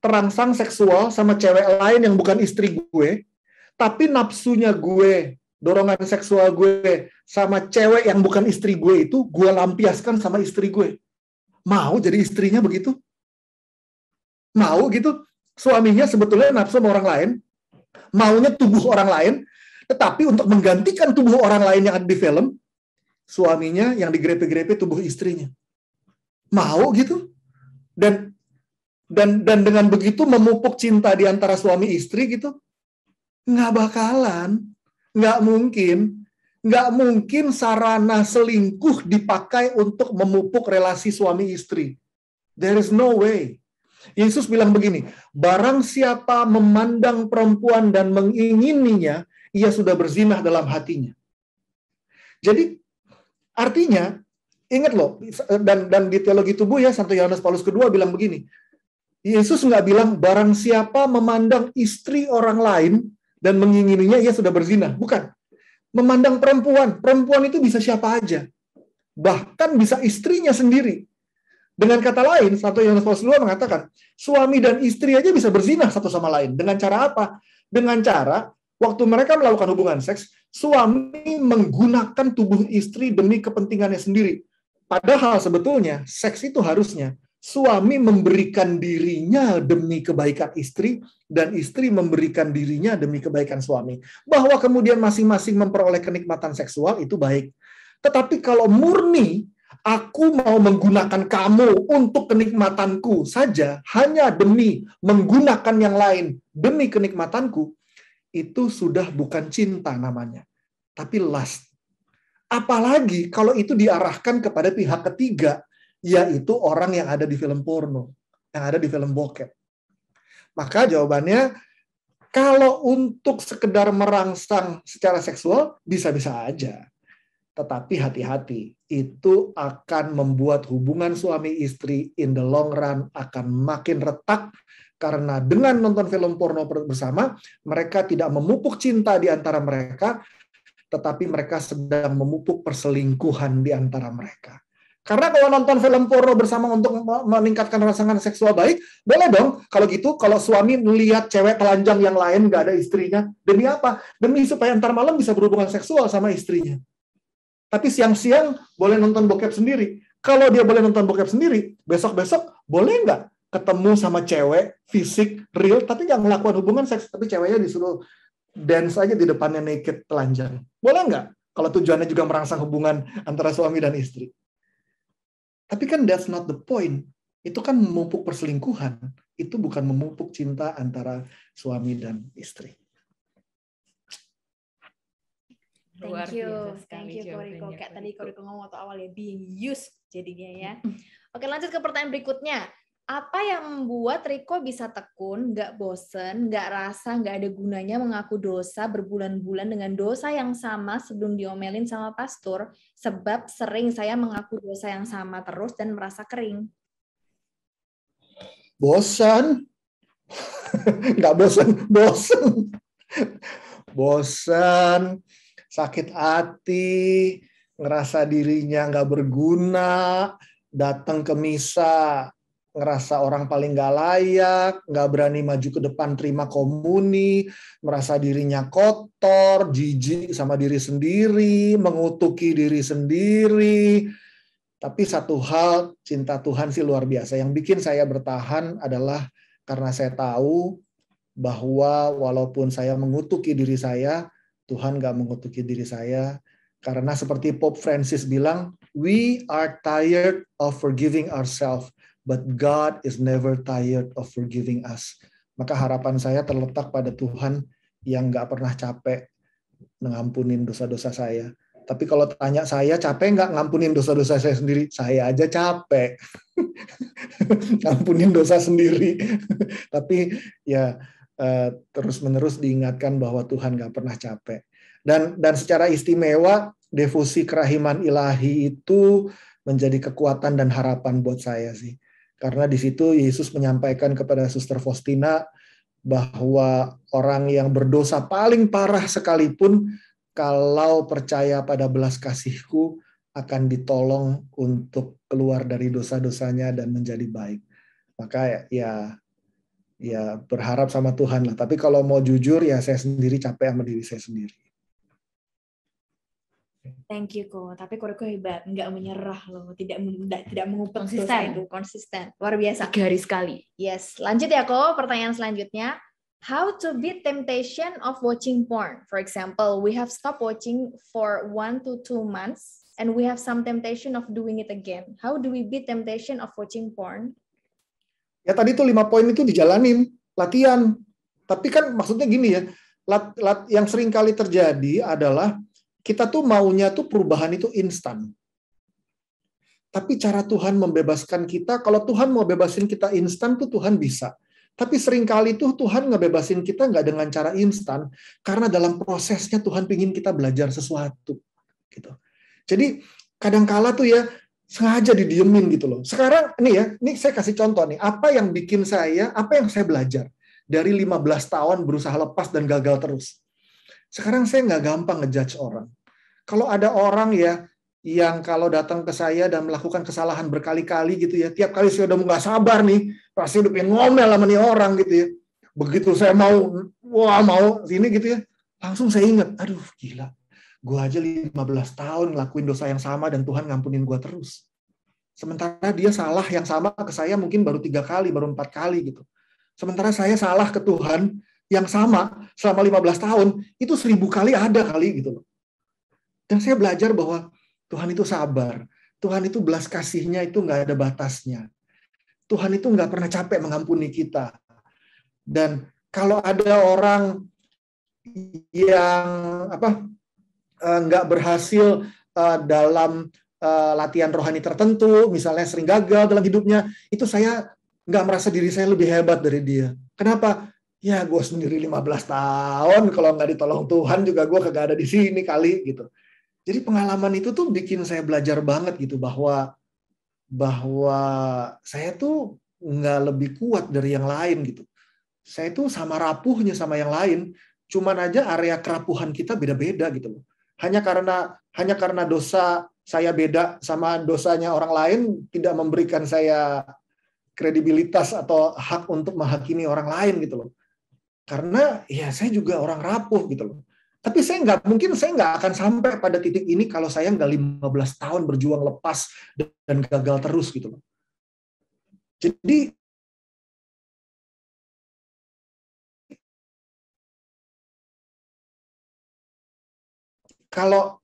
Speaker 2: terangsang seksual sama cewek lain yang bukan istri gue, tapi nafsunya gue, dorongan seksual gue sama cewek yang bukan istri gue itu gue lampiaskan sama istri gue. Mau jadi istrinya begitu? Mau gitu? Suaminya sebetulnya nafsu sama orang lain, maunya tubuh orang lain, tetapi untuk menggantikan tubuh orang lain yang ada di film, suaminya yang digrepe-grepe tubuh istrinya. Mau gitu? Dan dengan begitu memupuk cinta di antara suami istri gitu? Nggak bakalan. Nggak mungkin sarana selingkuh dipakai untuk memupuk relasi suami istri. There is no way. Yesus bilang begini, barang siapa memandang perempuan dan mengingininya, ia sudah berzinah dalam hatinya. Jadi, artinya, ingat loh, dan di teologi tubuh ya, Santo Yohanes Paulus II bilang begini, Yesus nggak bilang, barang siapa memandang istri orang lain dan mengingininya, ia sudah berzinah. Bukan. Memandang perempuan itu bisa siapa aja. Bahkan bisa istrinya sendiri. Dengan kata lain, Santo Yohanes Paulus II mengatakan, suami dan istri aja bisa berzinah satu sama lain. Dengan cara apa? Dengan cara, waktu mereka melakukan hubungan seks, suami menggunakan tubuh istri demi kepentingannya sendiri. Padahal sebetulnya, seks itu harusnya suami memberikan dirinya demi kebaikan istri, dan istri memberikan dirinya demi kebaikan suami. Bahwa kemudian masing-masing memperoleh kenikmatan seksual, itu baik. Tetapi kalau murni, aku mau menggunakan kamu untuk kenikmatanku saja, hanya demi menggunakan yang lain demi kenikmatanku, itu sudah bukan cinta namanya, tapi lust. Apalagi kalau itu diarahkan kepada pihak ketiga, yaitu orang yang ada di film porno, yang ada di film bokep. Maka jawabannya, kalau untuk sekedar merangsang secara seksual, bisa-bisa aja. Tetapi hati-hati, itu akan membuat hubungan suami istri in the long run akan makin retak, karena dengan nonton film porno bersama, mereka tidak memupuk cinta di antara mereka, tetapi mereka sedang memupuk perselingkuhan di antara mereka. Karena kalau nonton film porno bersama untuk meningkatkan rangsangan seksual baik, boleh dong. Kalau gitu, kalau suami melihat cewek telanjang yang lain, nggak ada istrinya, demi apa? Demi supaya ntar malam bisa berhubungan seksual sama istrinya. Tapi siang-siang boleh nonton bokep sendiri. Kalau dia boleh nonton bokep sendiri, besok-besok boleh nggak ketemu sama cewek, fisik, real, tapi nggak melakukan hubungan seks, tapi ceweknya disuruh dance aja di depannya naked telanjang. Boleh nggak? Kalau tujuannya juga merangsang hubungan antara suami dan istri. Tapi kan that's not the point. Itu kan memupuk perselingkuhan. Itu bukan memupuk cinta antara suami dan istri.
Speaker 6: Luar
Speaker 1: Thank you,
Speaker 6: biasa sekali
Speaker 1: thank you Koriko.
Speaker 6: jawabannya,
Speaker 1: Kayak tadi
Speaker 6: Koriko.
Speaker 1: Koriko ngomong waktu awal ya, being used jadinya ya. Oke, lanjut ke pertanyaan berikutnya. Apa yang membuat Riko bisa tekun, nggak bosen, nggak rasa nggak ada gunanya mengaku dosa berbulan-bulan dengan dosa yang sama sebelum diomelin sama pastor? Sebab sering saya mengaku dosa yang sama terus dan merasa kering.
Speaker 2: Bosan? Nggak bosan, bosan. Bosan, sakit hati, ngerasa dirinya nggak berguna, datang ke misa, ngerasa orang paling nggak layak, nggak berani maju ke depan terima komuni, merasa dirinya kotor, jijik sama diri sendiri, mengutuki diri sendiri. Tapi satu hal, cinta Tuhan sih luar biasa. Yang bikin saya bertahan adalah karena saya tahu bahwa walaupun saya mengutuki diri saya, Tuhan gak mengutuki diri saya. Karena seperti Pope Francis bilang, we are tired of forgiving ourselves, but God is never tired of forgiving us. Maka harapan saya terletak pada Tuhan yang gak pernah capek mengampunin dosa-dosa saya. Tapi kalau tanya saya, capek nggak ngampunin dosa-dosa saya sendiri? Saya aja capek. Ngampunin dosa sendiri. Tapi ya terus-menerus diingatkan bahwa Tuhan nggak pernah capek. Dan secara istimewa, devosi kerahiman ilahi itu menjadi kekuatan dan harapan buat saya sih. Karena di situ Yesus menyampaikan kepada Suster Faustina bahwa orang yang berdosa paling parah sekalipun, kalau percaya pada belas kasihku, akan ditolong untuk keluar dari dosa-dosanya dan menjadi baik. Maka ya berharap sama Tuhan lah. Tapi kalau mau jujur, ya saya sendiri capek sama diri saya sendiri.
Speaker 1: Thank you Ko. Tapi Koriko hebat, nggak menyerah loh, tidak mengupet dosa
Speaker 6: Konsisten.
Speaker 1: itu, konsisten, luar biasa.
Speaker 6: 3 hari sekali.
Speaker 1: Yes, lanjut ya Ko. Pertanyaan selanjutnya. How to beat temptation of watching porn? For example, we have stopped watching for 1 to 2 months and we have some temptation of doing it again. How do we beat temptation of watching porn?
Speaker 2: Ya tadi tuh 5 poin itu dijalanin, latihan. Tapi kan maksudnya gini ya, yang sering kali terjadi adalah kita tuh maunya tuh perubahan itu instan. Tapi cara Tuhan membebaskan kita, kalau Tuhan mau bebasin kita instan tuh Tuhan bisa. Tapi seringkali tuh Tuhan ngebebasin kita nggak dengan cara instan, karena dalam prosesnya Tuhan pingin kita belajar sesuatu. Gitu. Jadi kadangkala tuh ya sengaja didiemin gitu loh. Sekarang ini saya kasih contoh nih, apa yang saya belajar dari 15 tahun berusaha lepas dan gagal terus. Sekarang saya nggak gampang ngejudge orang. Kalau ada orang ya yang kalau datang ke saya dan melakukan kesalahan berkali-kali gitu ya, tiap kali saya udah nggak sabar nih, pasti udah pengen ngomel sama nih orang gitu ya. Begitu saya mau sini gitu ya, langsung saya ingat, aduh gila, gue aja 15 tahun ngelakuin dosa yang sama dan Tuhan ngampunin gue terus. Sementara dia salah yang sama ke saya mungkin baru 3 kali, baru 4 kali gitu. Sementara saya salah ke Tuhan yang sama selama 15 tahun, itu 1000 kali ada kali gitu loh. Dan saya belajar bahwa Tuhan itu sabar. Tuhan itu belas kasihnya itu nggak ada batasnya. Tuhan itu nggak pernah capek mengampuni kita. Dan kalau ada orang yang nggak berhasil dalam latihan rohani tertentu, misalnya sering gagal dalam hidupnya, itu saya nggak merasa diri saya lebih hebat dari dia. Kenapa? Ya gue sendiri 15 tahun, kalau nggak ditolong Tuhan juga gue kagak ada di sini kali gitu. Jadi pengalaman itu tuh bikin saya belajar banget gitu bahwa saya tuh nggak lebih kuat dari yang lain gitu. Saya tuh sama rapuhnya sama yang lain, cuman aja area kerapuhan kita beda-beda gitu loh. Hanya karena dosa saya beda sama dosanya orang lain tidak memberikan saya kredibilitas atau hak untuk menghakimi orang lain gitu loh. Karena ya saya juga orang rapuh gitu loh. Tapi saya nggak akan sampai pada titik ini kalau saya nggak 15 tahun berjuang lepas dan gagal terus gitu loh. Jadi kalau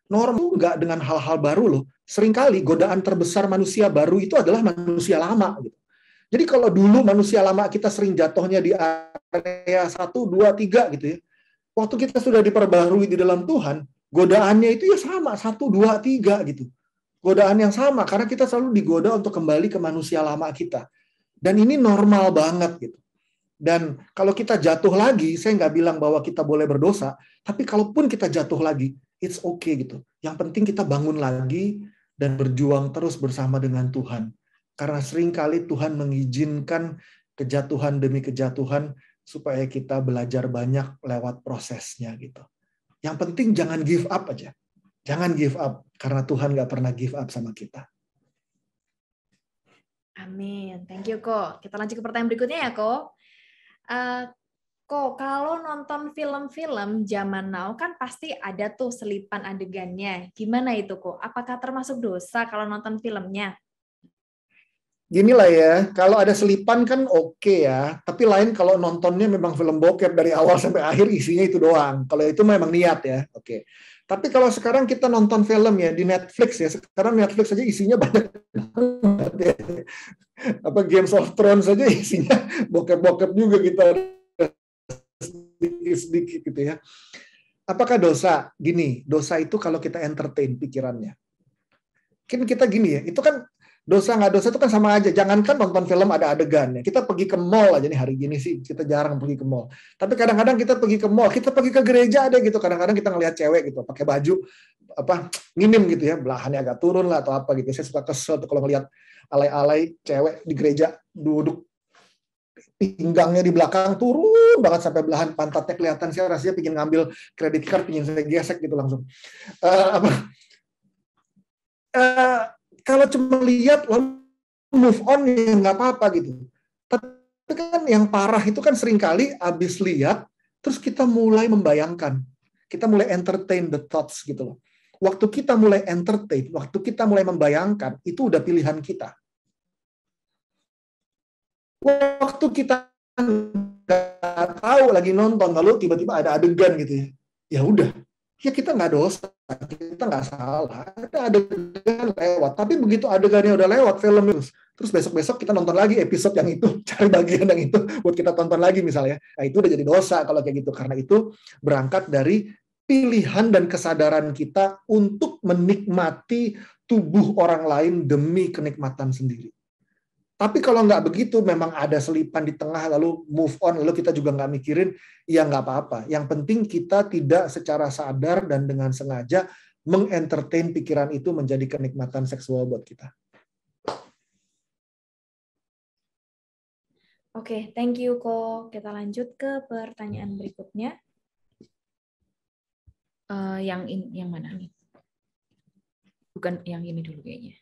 Speaker 2: norma itu nggak dengan hal-hal baru loh. Seringkali godaan terbesar manusia baru itu adalah manusia lama gitu. Jadi kalau dulu manusia lama kita sering jatuhnya di area 1, 2, 3 gitu ya. Waktu kita sudah diperbarui di dalam Tuhan, godaannya itu ya sama, 1, 2, 3 gitu. Godaan yang sama, karena kita selalu digoda untuk kembali ke manusia lama kita. Dan ini normal banget gitu. Dan kalau kita jatuh lagi, saya nggak bilang bahwa kita boleh berdosa, tapi kalaupun kita jatuh lagi, it's okay gitu. Yang penting kita bangun lagi dan berjuang terus bersama dengan Tuhan. Karena seringkali Tuhan mengizinkan kejatuhan demi kejatuhan supaya kita belajar banyak lewat prosesnya gitu. Yang penting jangan give up aja. Jangan give up, karena Tuhan nggak pernah give up sama kita.
Speaker 1: Amin. Thank you, Ko. Kita lanjut ke pertanyaan berikutnya ya, Ko. Ko, kalau nonton film-film zaman now kan pasti ada tuh selipan adegannya. Gimana itu, Ko? Apakah termasuk dosa kalau nonton filmnya?
Speaker 2: Gini lah ya, kalau ada selipan kan oke ya, tapi lain kalau nontonnya memang film bokep dari awal sampai akhir isinya itu doang. Kalau itu memang niat ya, oke. Tapi kalau sekarang kita nonton film ya di Netflix ya, sekarang Netflix aja isinya banyak banget ya. Apa Games of Thrones aja isinya bokep-bokep juga kita sedikit-sedikit gitu ya. Apakah dosa? Gini, dosa itu kalau kita entertain pikirannya. Kan kita gini ya, itu kan dosa nggak dosa itu kan sama aja. Jangankan nonton film ada adegannya. Kita pergi ke mall aja nih, hari gini sih kita jarang pergi ke mall. Tapi kadang-kadang kita pergi ke mall, kita pergi ke gereja ada gitu. Kadang-kadang kita ngelihat cewek gitu pakai baju apa minim gitu ya, belahannya agak turun lah atau apa gitu. Saya suka kesel tuh kalau ngelihat alay-alay cewek di gereja duduk pinggangnya di belakang turun banget sampai belahan pantatnya kelihatan. Saya rasanya pingin ngambil credit card, pingin saya gesek gitu langsung. Kalau cuma lihat lalu move on ya nggak apa-apa gitu. Tapi kan yang parah itu kan seringkali abis lihat terus kita mulai membayangkan, kita mulai entertain the thoughts gitu loh. Waktu kita mulai entertain, waktu kita mulai membayangkan, itu udah pilihan kita. Waktu kita nggak tahu lagi nonton lalu tiba-tiba ada adegan gitu ya, ya udah. Ya kita nggak dosa, kita nggak salah. Ada adegan lewat, tapi begitu adegannya udah lewat film terus besok-besok kita nonton lagi episode yang itu, cari bagian yang itu buat kita tonton lagi misalnya. Nah itu udah jadi dosa kalau kayak gitu, karena itu berangkat dari pilihan dan kesadaran kita untuk menikmati tubuh orang lain demi kenikmatan sendiri. Tapi kalau nggak begitu, memang ada selipan di tengah, lalu move on, lalu kita juga nggak mikirin, ya nggak apa-apa. Yang penting kita tidak secara sadar dan dengan sengaja mengentertain pikiran itu menjadi kenikmatan seksual buat kita.
Speaker 1: Oke, thank you, Ko. Kita lanjut ke pertanyaan berikutnya.
Speaker 6: Yang mana nih? Bukan yang ini dulu kayaknya.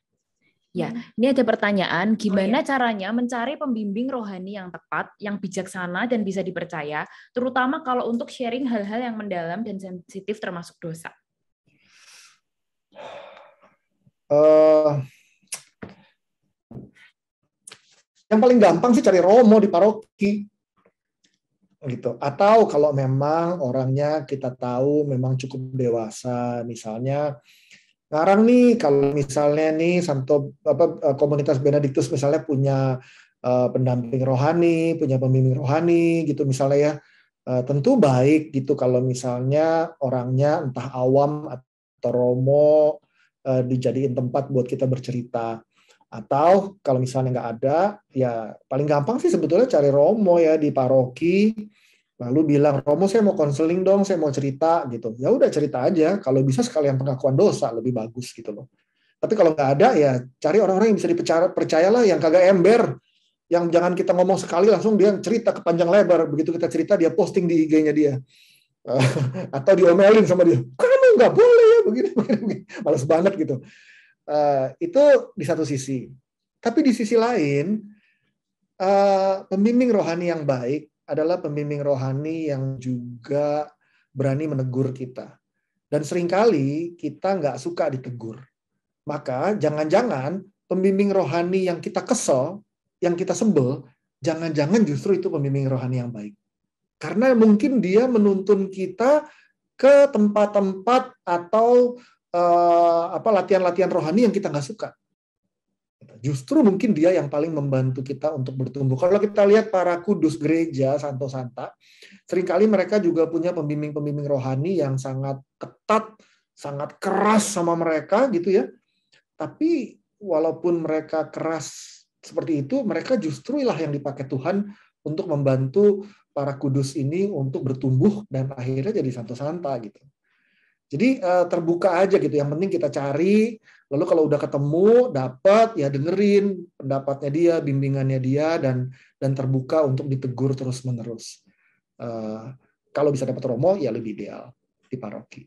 Speaker 6: Ya, ini ada pertanyaan, gimana caranya mencari pembimbing rohani yang tepat, yang bijaksana dan bisa dipercaya, terutama kalau untuk sharing hal-hal yang mendalam dan sensitif termasuk dosa?
Speaker 2: Yang paling gampang sih cari romo di paroki. Gitu. Atau kalau memang orangnya kita tahu memang cukup dewasa, misalnya sekarang nih kalau misalnya nih komunitas Benediktus misalnya punya pendamping rohani, punya pembimbing rohani gitu misalnya ya, tentu baik gitu kalau misalnya orangnya entah awam atau romo dijadiin tempat buat kita bercerita. Atau kalau misalnya nggak ada, ya paling gampang sih sebetulnya cari romo ya di paroki. Lalu bilang, Romo saya mau konseling dong, saya mau cerita gitu. Ya udah cerita aja, kalau bisa sekalian pengakuan dosa lebih bagus gitu loh. Tapi kalau nggak ada ya cari orang-orang yang bisa dipercayalah, yang kagak ember, yang jangan kita ngomong sekali langsung dia cerita ke panjang lebar. Begitu kita cerita dia posting di IG-nya dia. Atau diomelin sama dia, kamu nggak boleh ya begini. Males banget gitu. Itu di satu sisi. Tapi di sisi lain, pembimbing rohani yang baik adalah pembimbing rohani yang juga berani menegur kita. Dan seringkali kita nggak suka ditegur. Maka jangan-jangan pembimbing rohani yang kita kesel, yang kita sebel, jangan-jangan justru itu pembimbing rohani yang baik. Karena mungkin dia menuntun kita ke tempat-tempat atau latihan-latihan rohani yang kita nggak suka. Justru mungkin dia yang paling membantu kita untuk bertumbuh. Kalau kita lihat para kudus gereja, Santo Santa, seringkali mereka juga punya pembimbing-pembimbing rohani yang sangat ketat, sangat keras sama mereka gitu ya. Tapi walaupun mereka keras seperti itu, mereka justru lah yang dipakai Tuhan untuk membantu para kudus ini untuk bertumbuh dan akhirnya jadi Santo Santa gitu. Jadi terbuka aja gitu. Yang penting kita cari, lalu kalau udah ketemu, dapat, ya dengerin pendapatnya dia, bimbingannya dia, dan terbuka untuk ditegur terus-menerus. Kalau bisa dapat romo, ya lebih ideal di paroki.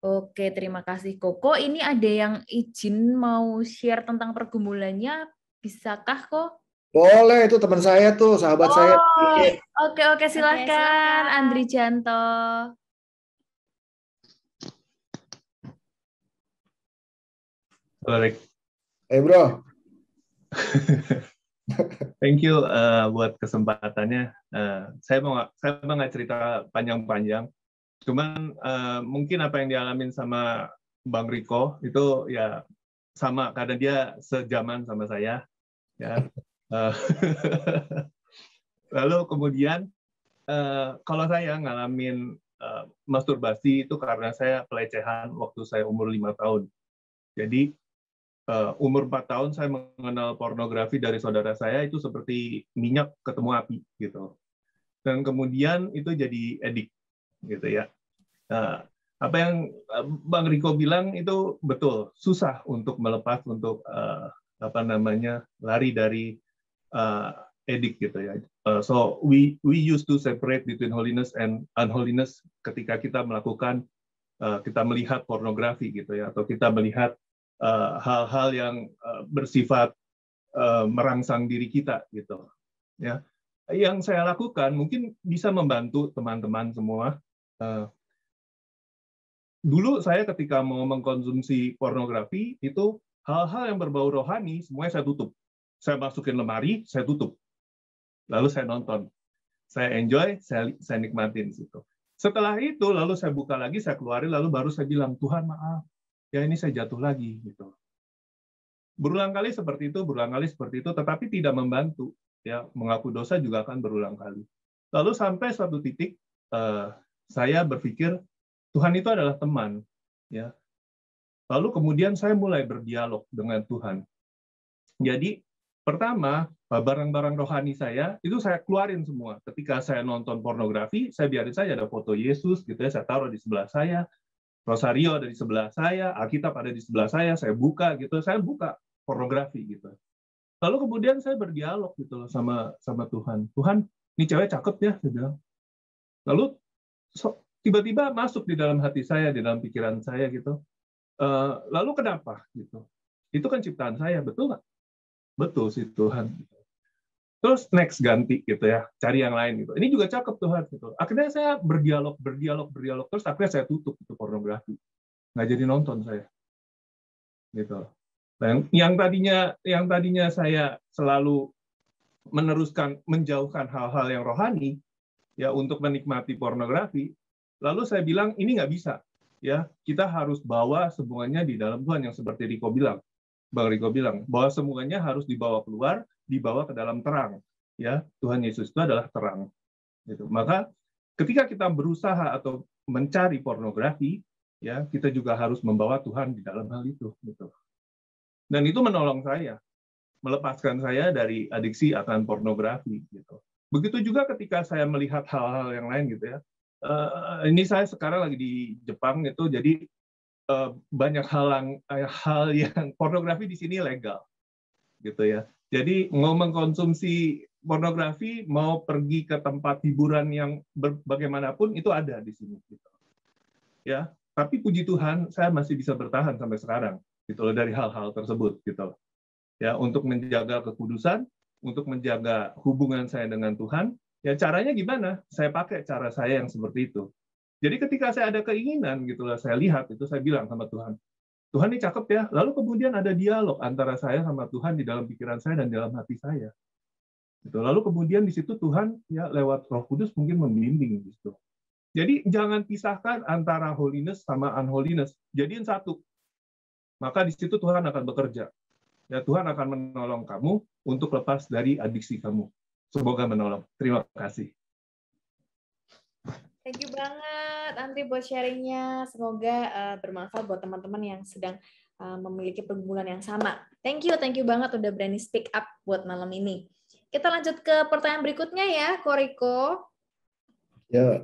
Speaker 6: Oke, terima kasih Koko. Ini ada yang izin mau share tentang pergumulannya, bisakah kok?
Speaker 2: Boleh, itu teman saya tuh, sahabat saya.
Speaker 6: Oke, silakan Andri Janto.
Speaker 7: Halo, Rick.
Speaker 2: Hey bro.
Speaker 7: Thank you buat kesempatannya. Saya mau nggak cerita panjang-panjang. Cuman mungkin apa yang dialamin sama Bang Riko itu ya sama, karena dia sejaman sama saya. Ya. Lalu kemudian kalau saya ngalamin masturbasi itu karena saya pelecehan waktu saya umur 5 tahun. Jadi umur 4 tahun saya mengenal pornografi dari saudara saya itu seperti minyak ketemu api gitu. Dan kemudian itu jadi edik gitu ya. Apa yang Bang Riko bilang itu betul, susah untuk melepas, untuk lari dari edik gitu ya. So we used to separate between holiness and unholiness ketika kita melakukan kita melihat pornografi gitu ya, atau kita melihat hal-hal yang bersifat merangsang diri kita gitu ya. Yang saya lakukan mungkin bisa membantu teman-teman semua. Dulu saya ketika mau mengkonsumsi pornografi itu hal-hal yang berbau rohani semuanya saya tutup. Saya masukin lemari, saya tutup. Lalu saya nonton. Saya enjoy, saya nikmatin situ. Setelah itu lalu saya buka lagi, saya keluarin, lalu baru saya bilang, Tuhan maaf, ya ini saya jatuh lagi gitu. Berulang kali seperti itu, tetapi tidak membantu. Ya, mengaku dosa juga akan berulang kali. Lalu sampai suatu titik saya berpikir Tuhan itu adalah teman, ya. Lalu kemudian saya mulai berdialog dengan Tuhan. Jadi pertama, barang-barang rohani saya itu saya keluarin semua. Ketika saya nonton pornografi, saya biarin saja ada foto Yesus gitu ya, saya taruh di sebelah saya. Rosario ada di sebelah saya, Alkitab ada di sebelah saya buka gitu, saya buka pornografi gitu. Lalu kemudian saya berdialog gitu loh sama Tuhan. Tuhan, ini cewek cakep ya, saya bilang. Lalu tiba-tiba masuk di dalam hati saya, di dalam pikiran saya gitu. Lalu kenapa gitu? Itu kan ciptaan saya, betul nggak? Betul sih Tuhan. Terus next ganti gitu ya, cari yang lain gitu. Ini juga cakep Tuhan gitu. Akhirnya saya berdialog, terus akhirnya saya tutup itu pornografi. Nggak jadi nonton saya. Gitu. Dan yang tadinya saya selalu meneruskan menjauhkan hal-hal yang rohani ya untuk menikmati pornografi, lalu saya bilang ini nggak bisa. Ya, kita harus bawa semuanya di dalam Tuhan, yang seperti Bang Riko bilang, bahwa semuanya harus dibawa keluar, dibawa ke dalam terang. Ya, Tuhan Yesus itu adalah terang. Gitu. Maka ketika kita berusaha atau mencari pornografi, ya kita juga harus membawa Tuhan di dalam hal itu. Gitu. Dan itu menolong saya, melepaskan saya dari adiksi akan pornografi. Gitu. Begitu juga ketika saya melihat hal-hal yang lain gitu ya. Ini saya sekarang lagi di Jepang itu, jadi banyak hal yang pornografi di sini legal, gitu ya. Jadi mau mengkonsumsi pornografi, mau pergi ke tempat hiburan yang bagaimanapun itu ada di sini, gitu. Ya, tapi puji Tuhan saya masih bisa bertahan sampai sekarang, gitu loh, dari hal-hal tersebut, gitu. Ya, untuk menjaga kekudusan, untuk menjaga hubungan saya dengan Tuhan, ya caranya gimana? Saya pakai cara saya yang seperti itu. Jadi ketika saya ada keinginan gitulah, saya lihat itu, saya bilang sama Tuhan, Tuhan ini cakep ya. Lalu kemudian ada dialog antara saya sama Tuhan di dalam pikiran saya dan dalam hati saya. Gitu. Lalu kemudian di situ Tuhan ya lewat Roh Kudus mungkin membimbing gitu. Jadi jangan pisahkan antara holiness sama unholiness. Jadiin satu. maka di situ Tuhan akan bekerja. Ya, Tuhan akan menolong kamu untuk lepas dari adiksi kamu. Semoga menolong. Terima kasih.
Speaker 1: Thank you banget, Andri, buat sharingnya. Semoga bermanfaat buat teman-teman yang sedang memiliki pergumulan yang sama. Thank you banget udah berani speak up buat malam ini. Kita lanjut ke pertanyaan berikutnya ya, Koriko.
Speaker 2: Ya.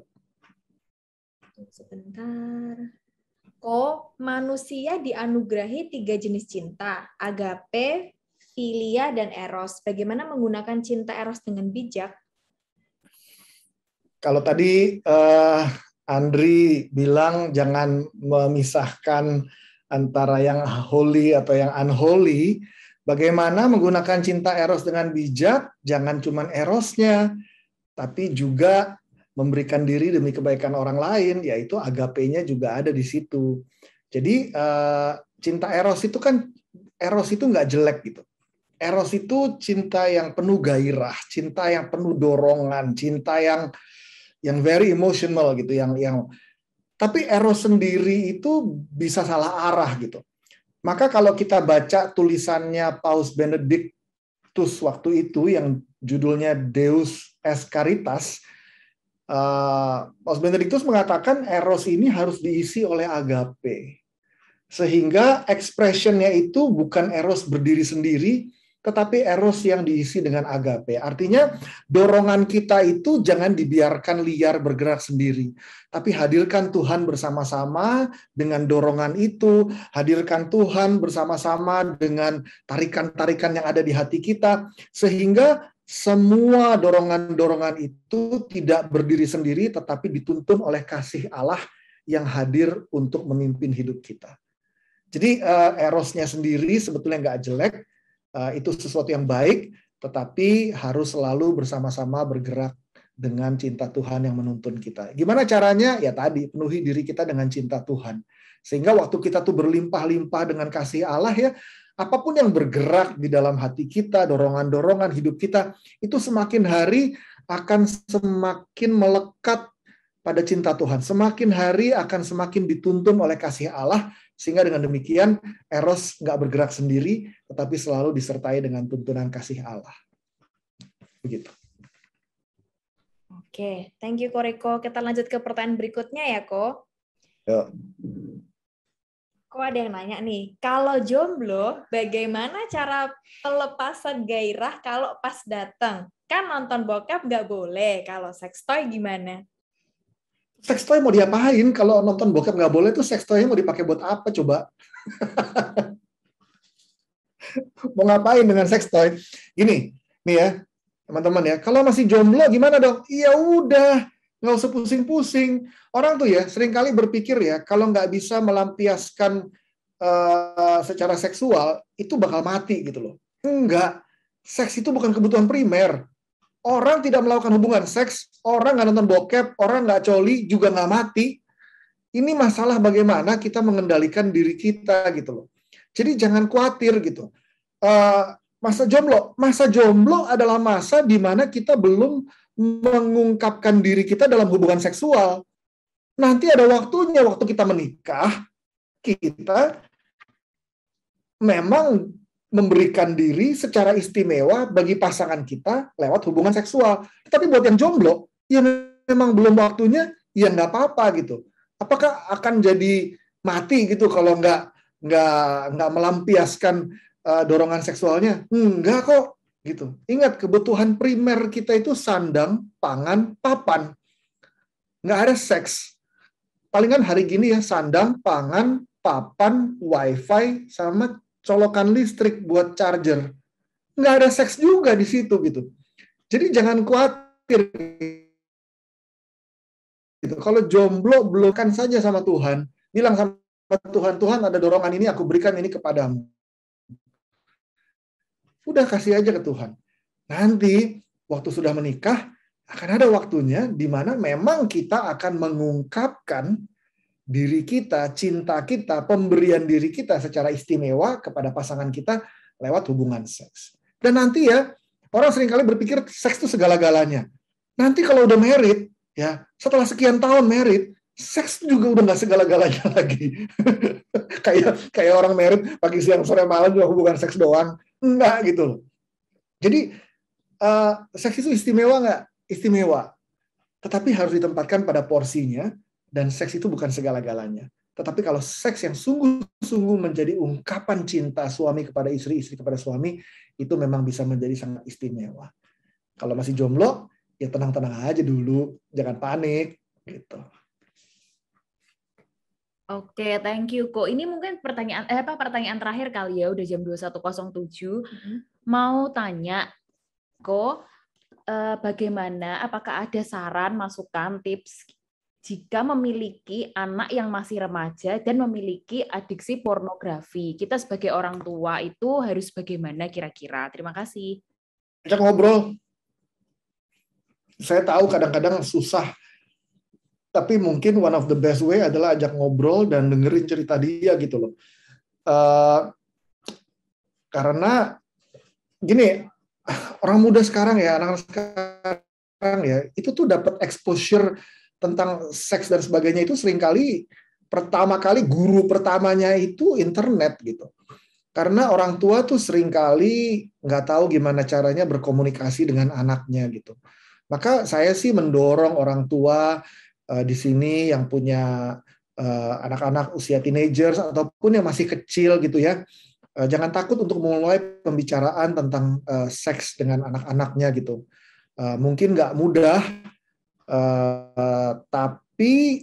Speaker 1: Sebentar. Manusia dianugerahi 3 jenis cinta, agape, philia, dan eros. Bagaimana menggunakan cinta eros dengan bijak?
Speaker 2: Kalau tadi Andri bilang jangan memisahkan antara yang holy atau yang unholy, bagaimana menggunakan cinta eros dengan bijak? Jangan cuma erosnya, tapi juga memberikan diri demi kebaikan orang lain, yaitu agape-nya juga ada di situ. Jadi cinta eros itu kan, eros itu nggak jelek gitu. Eros itu cinta yang penuh gairah, cinta yang penuh dorongan, cinta yang very emotional gitu, yang tapi eros sendiri itu bisa salah arah gitu. Maka kalau kita baca tulisannya Paus Benedictus waktu itu yang judulnya Deus es Caritas, Paus Benedictus mengatakan eros ini harus diisi oleh agape. Sehingga expression-nya itu bukan eros berdiri sendiri, tetapi eros yang diisi dengan agape. Artinya dorongan kita itu jangan dibiarkan liar bergerak sendiri, tapi hadirkan Tuhan bersama-sama dengan dorongan itu, hadirkan Tuhan bersama-sama dengan tarikan-tarikan yang ada di hati kita, sehingga semua dorongan-dorongan itu tidak berdiri sendiri, tetapi dituntun oleh kasih Allah yang hadir untuk memimpin hidup kita. Jadi erosnya sendiri sebetulnya nggak jelek, itu sesuatu yang baik, tetapi harus selalu bersama-sama bergerak dengan cinta Tuhan yang menuntun kita. Gimana caranya? Ya tadi, penuhi diri kita dengan cinta Tuhan. Sehingga waktu kita tuh berlimpah-limpah dengan kasih Allah ya, apapun yang bergerak di dalam hati kita, dorongan-dorongan hidup kita, itu semakin hari akan semakin melekat pada cinta Tuhan. Semakin hari akan semakin dituntun oleh kasih Allah, sehingga dengan demikian eros nggak bergerak sendiri, tetapi selalu disertai dengan tuntunan kasih Allah. Begitu.
Speaker 1: Oke, thank you Koriko. Kita lanjut ke pertanyaan berikutnya ya, Ko.
Speaker 2: Ya.
Speaker 1: Kok ada yang nanya nih, kalau jomblo, bagaimana cara pelepasan gairah kalau pas datang? Kan nonton bokep nggak boleh, kalau sex toy gimana?
Speaker 2: Sex toy mau diapain? Kalau nonton bokep nggak boleh, tuh sex toy-nya mau dipakai buat apa coba? Mau ngapain dengan sex toy? Gini, nih ya, teman-teman ya, kalau masih jomblo gimana dong? Ya udah, nggak usah pusing-pusing. Orang tuh ya seringkali berpikir ya, kalau nggak bisa melampiaskan secara seksual, itu bakal mati gitu loh. Enggak, seks itu bukan kebutuhan primer. Orang tidak melakukan hubungan seks, orang nggak nonton bokep, orang nggak coli, juga nggak mati. Ini masalah bagaimana kita mengendalikan diri kita gitu loh. Jadi jangan khawatir gitu. Masa jomblo adalah masa di mana kita belum mengungkapkan diri kita dalam hubungan seksual. Nanti ada waktunya, waktu kita menikah, kita memang memberikan diri secara istimewa bagi pasangan kita lewat hubungan seksual. Tapi buat yang jomblo, ya memang belum waktunya, ya nggak apa-apa gitu. Apakah akan jadi mati gitu kalau nggak melampiaskan dorongan seksualnya? Enggak kok. Gitu. Ingat, kebutuhan primer kita itu sandang, pangan, papan. Nggak ada seks. Palingan hari gini ya, sandang, pangan, papan, wifi, sama colokan listrik buat charger. Nggak ada seks juga di situ gitu. Jadi jangan khawatir. Gitu. Kalau jomblo, belumkan saja sama Tuhan. Bilang sama Tuhan, Tuhan ada dorongan ini, aku berikan ini kepadamu. Udah kasih aja ke Tuhan. Nanti waktu sudah menikah akan ada waktunya di mana memang kita akan mengungkapkan diri kita, cinta kita, pemberian diri kita secara istimewa kepada pasangan kita lewat hubungan seks. Dan nanti ya, orang seringkali berpikir seks itu segala-galanya. Nanti kalau udah married, ya setelah sekian tahun married, seks juga udah nggak segala-galanya lagi. kayak orang married pagi siang sore malam juga hubungan seks doang. Enggak gitu loh. Jadi seks itu istimewa nggak? Istimewa. Tetapi harus ditempatkan pada porsinya, dan seks itu bukan segala-galanya. Tetapi kalau seks yang sungguh-sungguh menjadi ungkapan cinta suami kepada istri, istri kepada suami, itu memang bisa menjadi sangat istimewa. Kalau masih jomblo, ya tenang-tenang aja dulu, jangan panik gitu.
Speaker 6: Oke, thank you Ko. Ini mungkin pertanyaan terakhir kali ya, udah jam 21.07. Mau tanya Ko, bagaimana, apakah ada saran, masukan, tips jika memiliki anak yang masih remaja dan memiliki adiksi pornografi? Kita sebagai orang tua itu harus bagaimana kira-kira? Terima kasih.
Speaker 2: Ajak ngobrol. Saya tahu kadang-kadang susah, tapi mungkin one of the best way adalah ajak ngobrol dan dengerin cerita dia gitu loh. Karena gini, orang muda sekarang ya, anak-anak sekarang ya, itu tuh dapat exposure tentang seks dan sebagainya itu seringkali pertama kali guru pertamanya itu internet gitu. Karena orang tua tuh seringkali nggak tahu gimana caranya berkomunikasi dengan anaknya gitu. Maka saya sih mendorong orang tua di sini yang punya anak-anak usia teenagers ataupun yang masih kecil gitu ya, jangan takut untuk memulai pembicaraan tentang seks dengan anak-anaknya gitu. Mungkin nggak mudah, tapi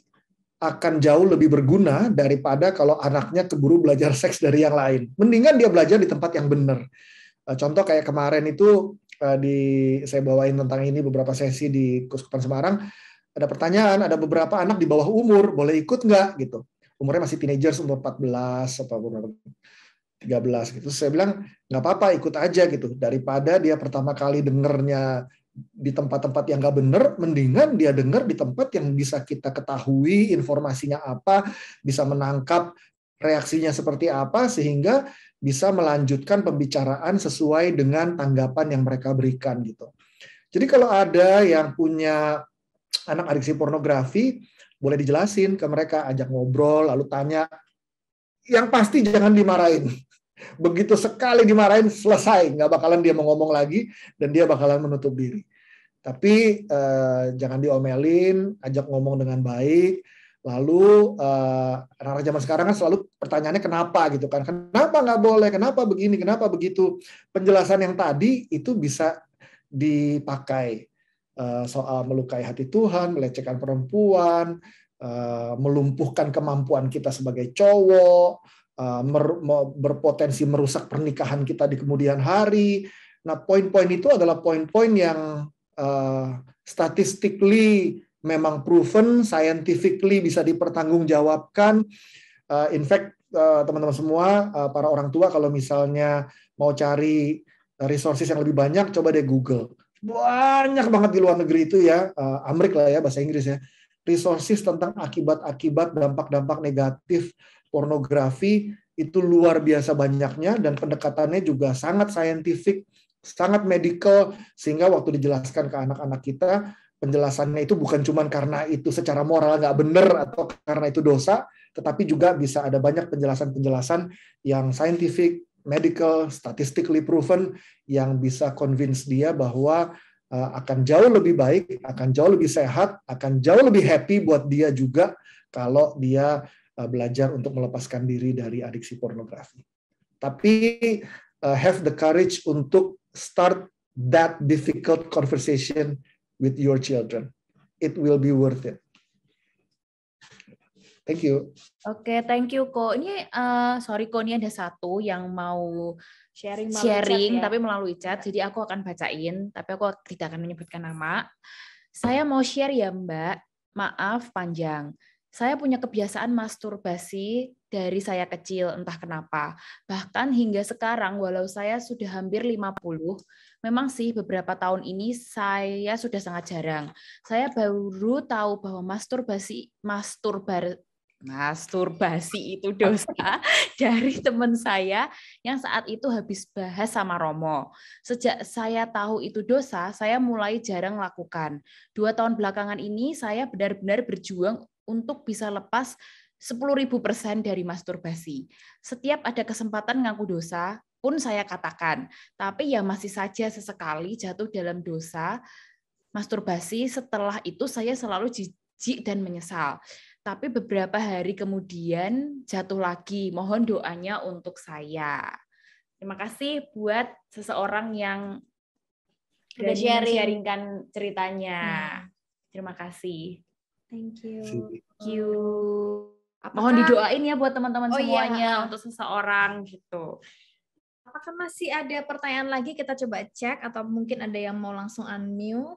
Speaker 2: akan jauh lebih berguna daripada kalau anaknya keburu belajar seks dari yang lain. Mendingan dia belajar di tempat yang benar. Contoh kayak kemarin itu saya bawain tentang ini beberapa sesi di Kuskupan Semarang. Ada pertanyaan, ada beberapa anak di bawah umur, boleh ikut nggak gitu. Umurnya masih teenagers, umur 14 atau 13 gitu. Saya bilang nggak apa-apa, ikut aja gitu. Daripada dia pertama kali dengernya di tempat-tempat yang nggak bener, mendingan dia denger di tempat yang bisa kita ketahui informasinya apa, bisa menangkap reaksinya seperti apa, sehingga bisa melanjutkan pembicaraan sesuai dengan tanggapan yang mereka berikan gitu. Jadi kalau ada yang punya anak adiksi pornografi, boleh dijelasin ke mereka, ajak ngobrol, lalu tanya. Yang pasti jangan dimarahin. Begitu sekali dimarahin, selesai. Nggak bakalan dia mau ngomong lagi, dan dia bakalan menutup diri. Tapi jangan diomelin, ajak ngomong dengan baik. Lalu anak-anak zaman sekarang kan selalu pertanyaannya kenapa gitu kan. Kenapa nggak boleh, kenapa begini, kenapa begitu. Penjelasan yang tadi itu bisa dipakai. Soal melukai hati Tuhan, melecehkan perempuan, melumpuhkan kemampuan kita sebagai cowok, berpotensi merusak pernikahan kita di kemudian hari. Nah, poin-poin itu adalah poin-poin yang statistically memang proven, scientifically bisa dipertanggungjawabkan. In fact, teman-teman semua, para orang tua kalau misalnya mau cari resources yang lebih banyak, coba deh Google. Banyak banget di luar negeri itu ya, Amrik lah ya, bahasa Inggris ya, resources tentang akibat-akibat, dampak-dampak negatif pornografi itu luar biasa banyaknya, dan pendekatannya juga sangat scientific, sangat medical, sehingga waktu dijelaskan ke anak-anak kita, penjelasannya itu bukan cuma karena itu secara moral nggak benar atau karena itu dosa, tetapi juga bisa ada banyak penjelasan-penjelasan yang scientific, medical, statistically proven, yang bisa convince dia bahwa akan jauh lebih baik, akan jauh lebih sehat, akan jauh lebih happy buat dia juga kalau dia belajar untuk melepaskan diri dari adiksi pornografi. Tapi have the courage untuk start that difficult conversation with your children. It will be worth it. Thank you.
Speaker 6: Oke, thank you Ko. Ini sorry Ko, ini ada satu yang mau sharing
Speaker 1: chat, ya?
Speaker 6: tapi melalui chat. Jadi aku akan bacain, tapi aku tidak akan menyebutkan nama. Saya mau share ya Mbak. Maaf panjang. Saya punya kebiasaan masturbasi dari saya kecil, entah kenapa. Bahkan hingga sekarang, walau saya sudah hampir 50, memang sih beberapa tahun ini saya sudah sangat jarang. Saya baru tahu bahwa masturbasi itu dosa dari teman saya yang saat itu habis bahas sama Romo. Sejak saya tahu itu dosa, saya mulai jarang lakukan. 2 tahun belakangan ini saya benar-benar berjuang untuk bisa lepas 10.000% dari masturbasi. Setiap ada kesempatan ngaku dosa pun saya katakan, tapi ya masih saja sesekali jatuh dalam dosa masturbasi. Setelah itu saya selalu jijik dan menyesal. Tapi beberapa hari kemudian jatuh lagi. Mohon doanya untuk saya. Terima kasih buat seseorang yang
Speaker 1: Udah
Speaker 6: berani
Speaker 1: sharing.
Speaker 6: men-sharingkan ceritanya. Terima kasih.
Speaker 1: Thank you.
Speaker 6: Thank you.
Speaker 1: Apakah-
Speaker 6: Mohon didoain ya buat teman-teman
Speaker 1: Oh, iya.
Speaker 6: semuanya untuk seseorang gitu.
Speaker 1: Apakah masih ada pertanyaan lagi? Kita coba cek atau mungkin ada yang mau langsung unmute.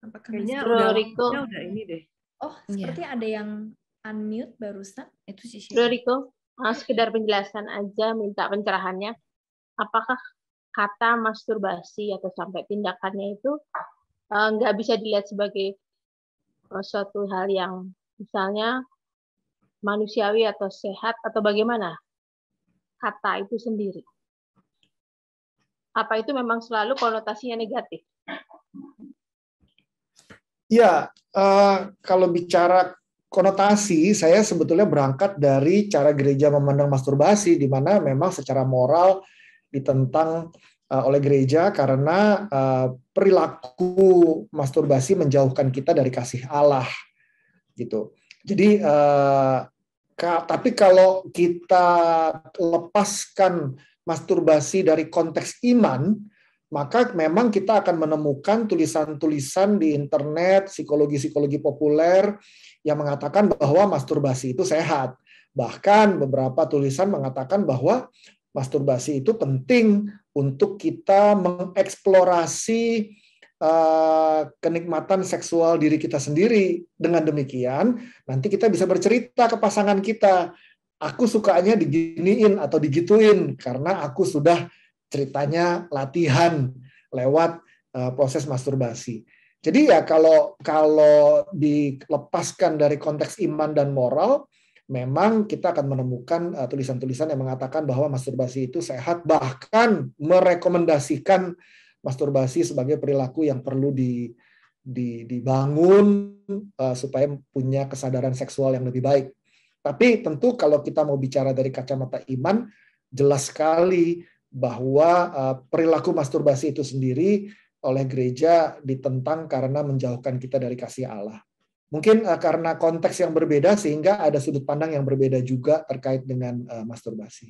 Speaker 1: Apakah
Speaker 3: Kayaknya
Speaker 1: masih-
Speaker 3: udah,
Speaker 8: Riko.
Speaker 3: waktunya udah ini deh.
Speaker 1: Oh, seperti ada yang unmute barusan.
Speaker 6: Itu sih.
Speaker 8: Bro Riko, sekedar penjelasan aja, minta pencerahannya. Apakah kata masturbasi atau sampai tindakannya itu nggak bisa dilihat sebagai suatu hal yang misalnya manusiawi atau sehat atau bagaimana? Kata itu sendiri. Apa itu memang selalu konotasinya negatif?
Speaker 2: Ya, kalau bicara konotasi, saya sebetulnya berangkat dari cara gereja memandang masturbasi, di mana memang secara moral ditentang oleh gereja karena perilaku masturbasi menjauhkan kita dari kasih Allah, gitu. Jadi, tapi kalau kita lepaskan masturbasi dari konteks iman, maka memang kita akan menemukan tulisan-tulisan di internet, psikologi-psikologi populer yang mengatakan bahwa masturbasi itu sehat. Bahkan beberapa tulisan mengatakan bahwa masturbasi itu penting untuk kita mengeksplorasi kenikmatan seksual diri kita sendiri. Dengan demikian, nanti kita bisa bercerita ke pasangan kita, aku sukanya diginiin atau digituin karena aku sudah ceritanya latihan lewat proses masturbasi. Jadi ya kalau dilepaskan dari konteks iman dan moral, memang kita akan menemukan tulisan-tulisan yang mengatakan bahwa masturbasi itu sehat, bahkan merekomendasikan masturbasi sebagai perilaku yang perlu dibangun supaya punya kesadaran seksual yang lebih baik. Tapi tentu kalau kita mau bicara dari kacamata iman, jelas sekali bahwa perilaku masturbasi itu sendiri oleh gereja ditentang karena menjauhkan kita dari kasih Allah. Mungkin karena konteks yang berbeda sehingga ada sudut pandang yang berbeda juga terkait dengan masturbasi.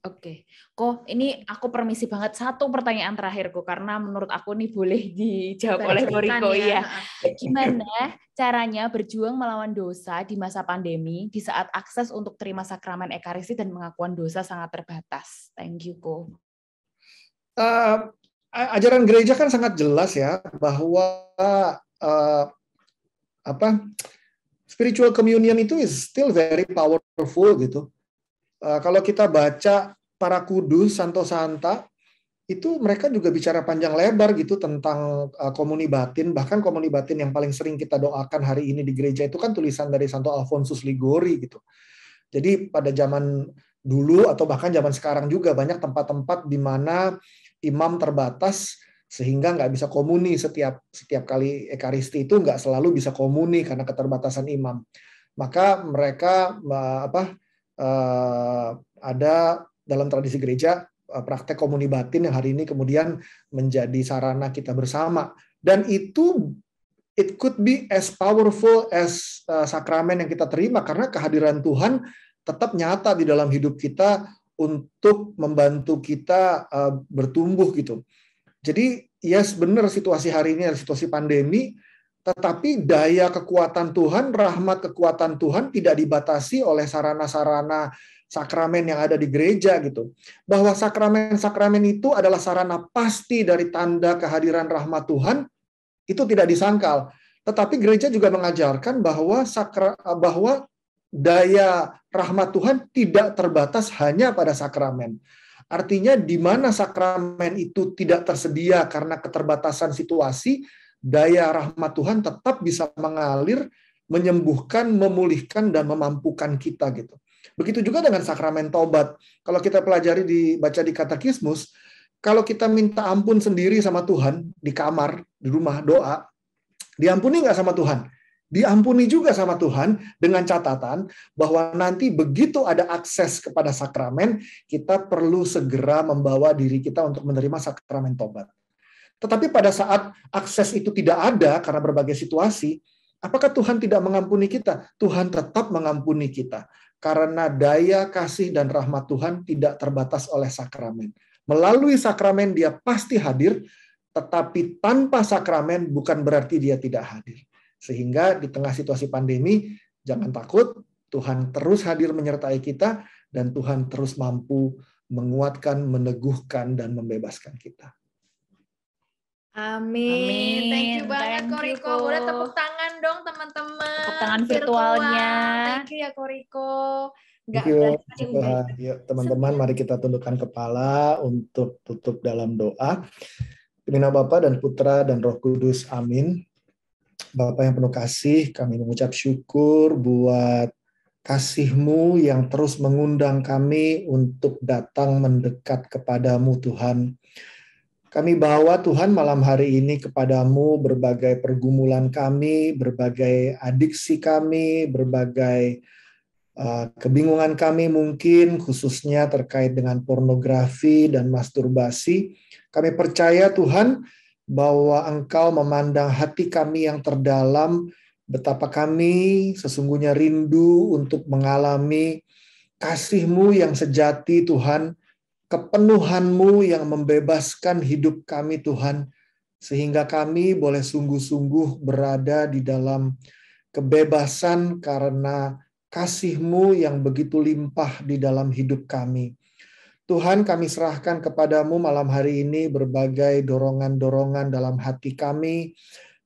Speaker 6: Oke, kok ini aku permisi banget, satu pertanyaan terakhirku karena menurut aku nih boleh dijawab oleh Koriko ya. Gimana caranya berjuang melawan dosa di masa pandemi di saat akses untuk terima sakramen Ekaristi dan pengakuan dosa sangat terbatas? Thank you, Ko.
Speaker 2: Ajaran gereja kan sangat jelas ya bahwa spiritual communion itu is still very powerful gitu. Kalau kita baca para kudus, Santo Santa, itu mereka juga bicara panjang lebar gitu tentang komuni batin. Bahkan komuni batin yang paling sering kita doakan hari ini di gereja itu kan tulisan dari Santo Alfonsus Liguori gitu. Jadi pada zaman dulu atau bahkan zaman sekarang juga banyak tempat-tempat di mana imam terbatas sehingga nggak bisa komuni setiap kali Ekaristi itu nggak selalu bisa komuni karena keterbatasan imam. Maka mereka ada dalam tradisi gereja praktek komuni batin yang hari ini kemudian menjadi sarana kita bersama, dan itu it could be as powerful as sakramen yang kita terima karena kehadiran Tuhan tetap nyata di dalam hidup kita untuk membantu kita bertumbuh gitu. Jadi yes, benar situasi hari ini adalah situasi pandemi, tetapi daya kekuatan Tuhan, rahmat kekuatan Tuhan tidak dibatasi oleh sarana-sarana sakramen yang ada di gereja gitu. Bahwa sakramen-sakramen itu adalah sarana pasti dari tanda kehadiran rahmat Tuhan, itu tidak disangkal. Tetapi gereja juga mengajarkan bahwa daya rahmat Tuhan tidak terbatas hanya pada sakramen. Artinya di mana sakramen itu tidak tersedia karena keterbatasan situasi, daya rahmat Tuhan tetap bisa mengalir, menyembuhkan, memulihkan, dan memampukan kita gitu. Begitu juga dengan sakramen taubat. Kalau kita pelajari baca di katekismus, kalau kita minta ampun sendiri sama Tuhan di kamar, di rumah doa, diampuni nggak sama Tuhan? diampuni juga sama Tuhan dengan catatan bahwa nanti begitu ada akses kepada sakramen, kita perlu segera membawa diri kita untuk menerima sakramen tobat. Tetapi pada saat akses itu tidak ada karena berbagai situasi, apakah Tuhan tidak mengampuni kita? Tuhan tetap mengampuni kita. Karena daya kasih dan rahmat Tuhan tidak terbatas oleh sakramen. Melalui sakramen dia pasti hadir, tetapi tanpa sakramen bukan berarti dia tidak hadir. Sehingga di tengah situasi pandemi, jangan takut, Tuhan terus hadir menyertai kita, dan Tuhan terus mampu menguatkan, meneguhkan, dan membebaskan kita.
Speaker 1: Amin. Thank you banget Koriko. Boleh tepuk tangan dong teman-teman.
Speaker 6: Tepuk tangan virtualnya.
Speaker 1: Thank you ya Koriko.
Speaker 2: Thank you. Yuk, teman-teman, mari kita tundukkan kepala untuk tutup dalam doa. Demi nama Bapa dan Putra dan Roh Kudus. Amin. Bapa yang penuh kasih, kami mengucap syukur buat kasih-Mu yang terus mengundang kami untuk datang mendekat kepadamu Tuhan. Kami bawa Tuhan malam hari ini kepadamu berbagai pergumulan kami, berbagai adiksi kami, berbagai kebingungan kami mungkin, khususnya terkait dengan pornografi dan masturbasi. Kami percaya Tuhan bahwa Engkau memandang hati kami yang terdalam, betapa kami sesungguhnya rindu untuk mengalami kasih-Mu yang sejati Tuhan, kepenuhan-Mu yang membebaskan hidup kami Tuhan, sehingga kami boleh sungguh-sungguh berada di dalam kebebasan karena kasih-Mu yang begitu limpah di dalam hidup kami. Tuhan, kami serahkan kepadamu malam hari ini berbagai dorongan-dorongan dalam hati kami,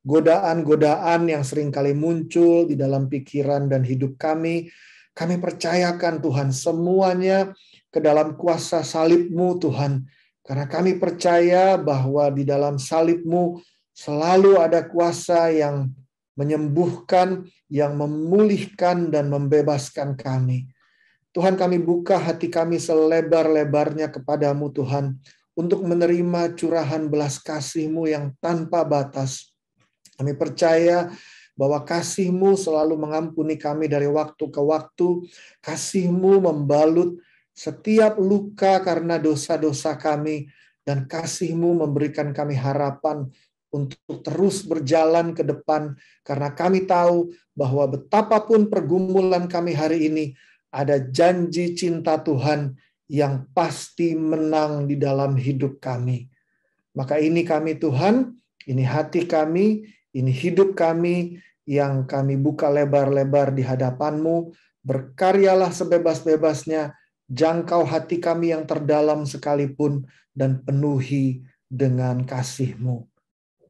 Speaker 2: godaan-godaan yang seringkali muncul di dalam pikiran dan hidup kami. Kami percayakan Tuhan semuanya ke dalam kuasa salib-Mu Tuhan. Karena kami percaya bahwa di dalam salib-Mu selalu ada kuasa yang menyembuhkan, yang memulihkan dan membebaskan kami. Tuhan, kami buka hati kami selebar-lebarnya kepadamu Tuhan, untuk menerima curahan belas kasih-Mu yang tanpa batas. Kami percaya bahwa kasih-Mu selalu mengampuni kami dari waktu ke waktu. Kasih-Mu membalut setiap luka karena dosa-dosa kami, dan kasih-Mu memberikan kami harapan untuk terus berjalan ke depan, karena kami tahu bahwa betapapun pergumulan kami hari ini, ada janji cinta Tuhan yang pasti menang di dalam hidup kami. Maka ini kami Tuhan, ini hati kami, ini hidup kami yang kami buka lebar-lebar di hadapan-Mu. Berkaryalah sebebas-bebasnya, jangkau hati kami yang terdalam sekalipun, dan penuhi dengan kasih-Mu.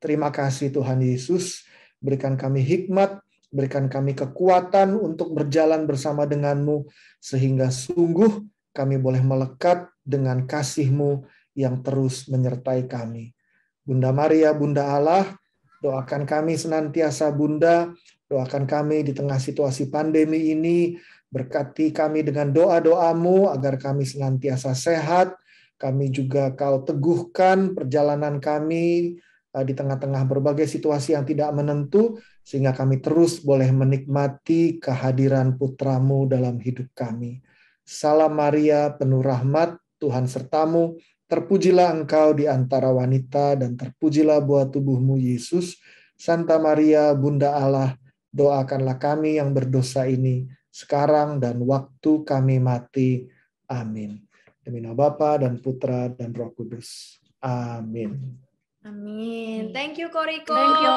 Speaker 2: Terima kasih Tuhan Yesus, berikan kami hikmat, berikan kami kekuatan untuk berjalan bersama dengan-Mu, sehingga sungguh kami boleh melekat dengan kasih-Mu yang terus menyertai kami. Bunda Maria, Bunda Allah, doakan kami senantiasa Bunda, doakan kami di tengah situasi pandemi ini, berkati kami dengan doa-doa-Mu agar kami senantiasa sehat, kami juga Kau teguhkan perjalanan kami di tengah-tengah berbagai situasi yang tidak menentu, sehingga kami terus boleh menikmati kehadiran Putra-Mu dalam hidup kami. Salam Maria, penuh rahmat, Tuhan sertamu, terpujilah Engkau di antara wanita, dan terpujilah buah tubuh-Mu Yesus. Santa Maria, Bunda Allah, doakanlah kami yang berdosa ini, sekarang dan waktu kami mati. Amin. Demi nama Bapa dan Putra dan Roh Kudus. Amin.
Speaker 1: Amin. Thank you Koriko.
Speaker 6: Thank you.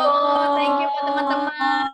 Speaker 1: Thank you teman-teman.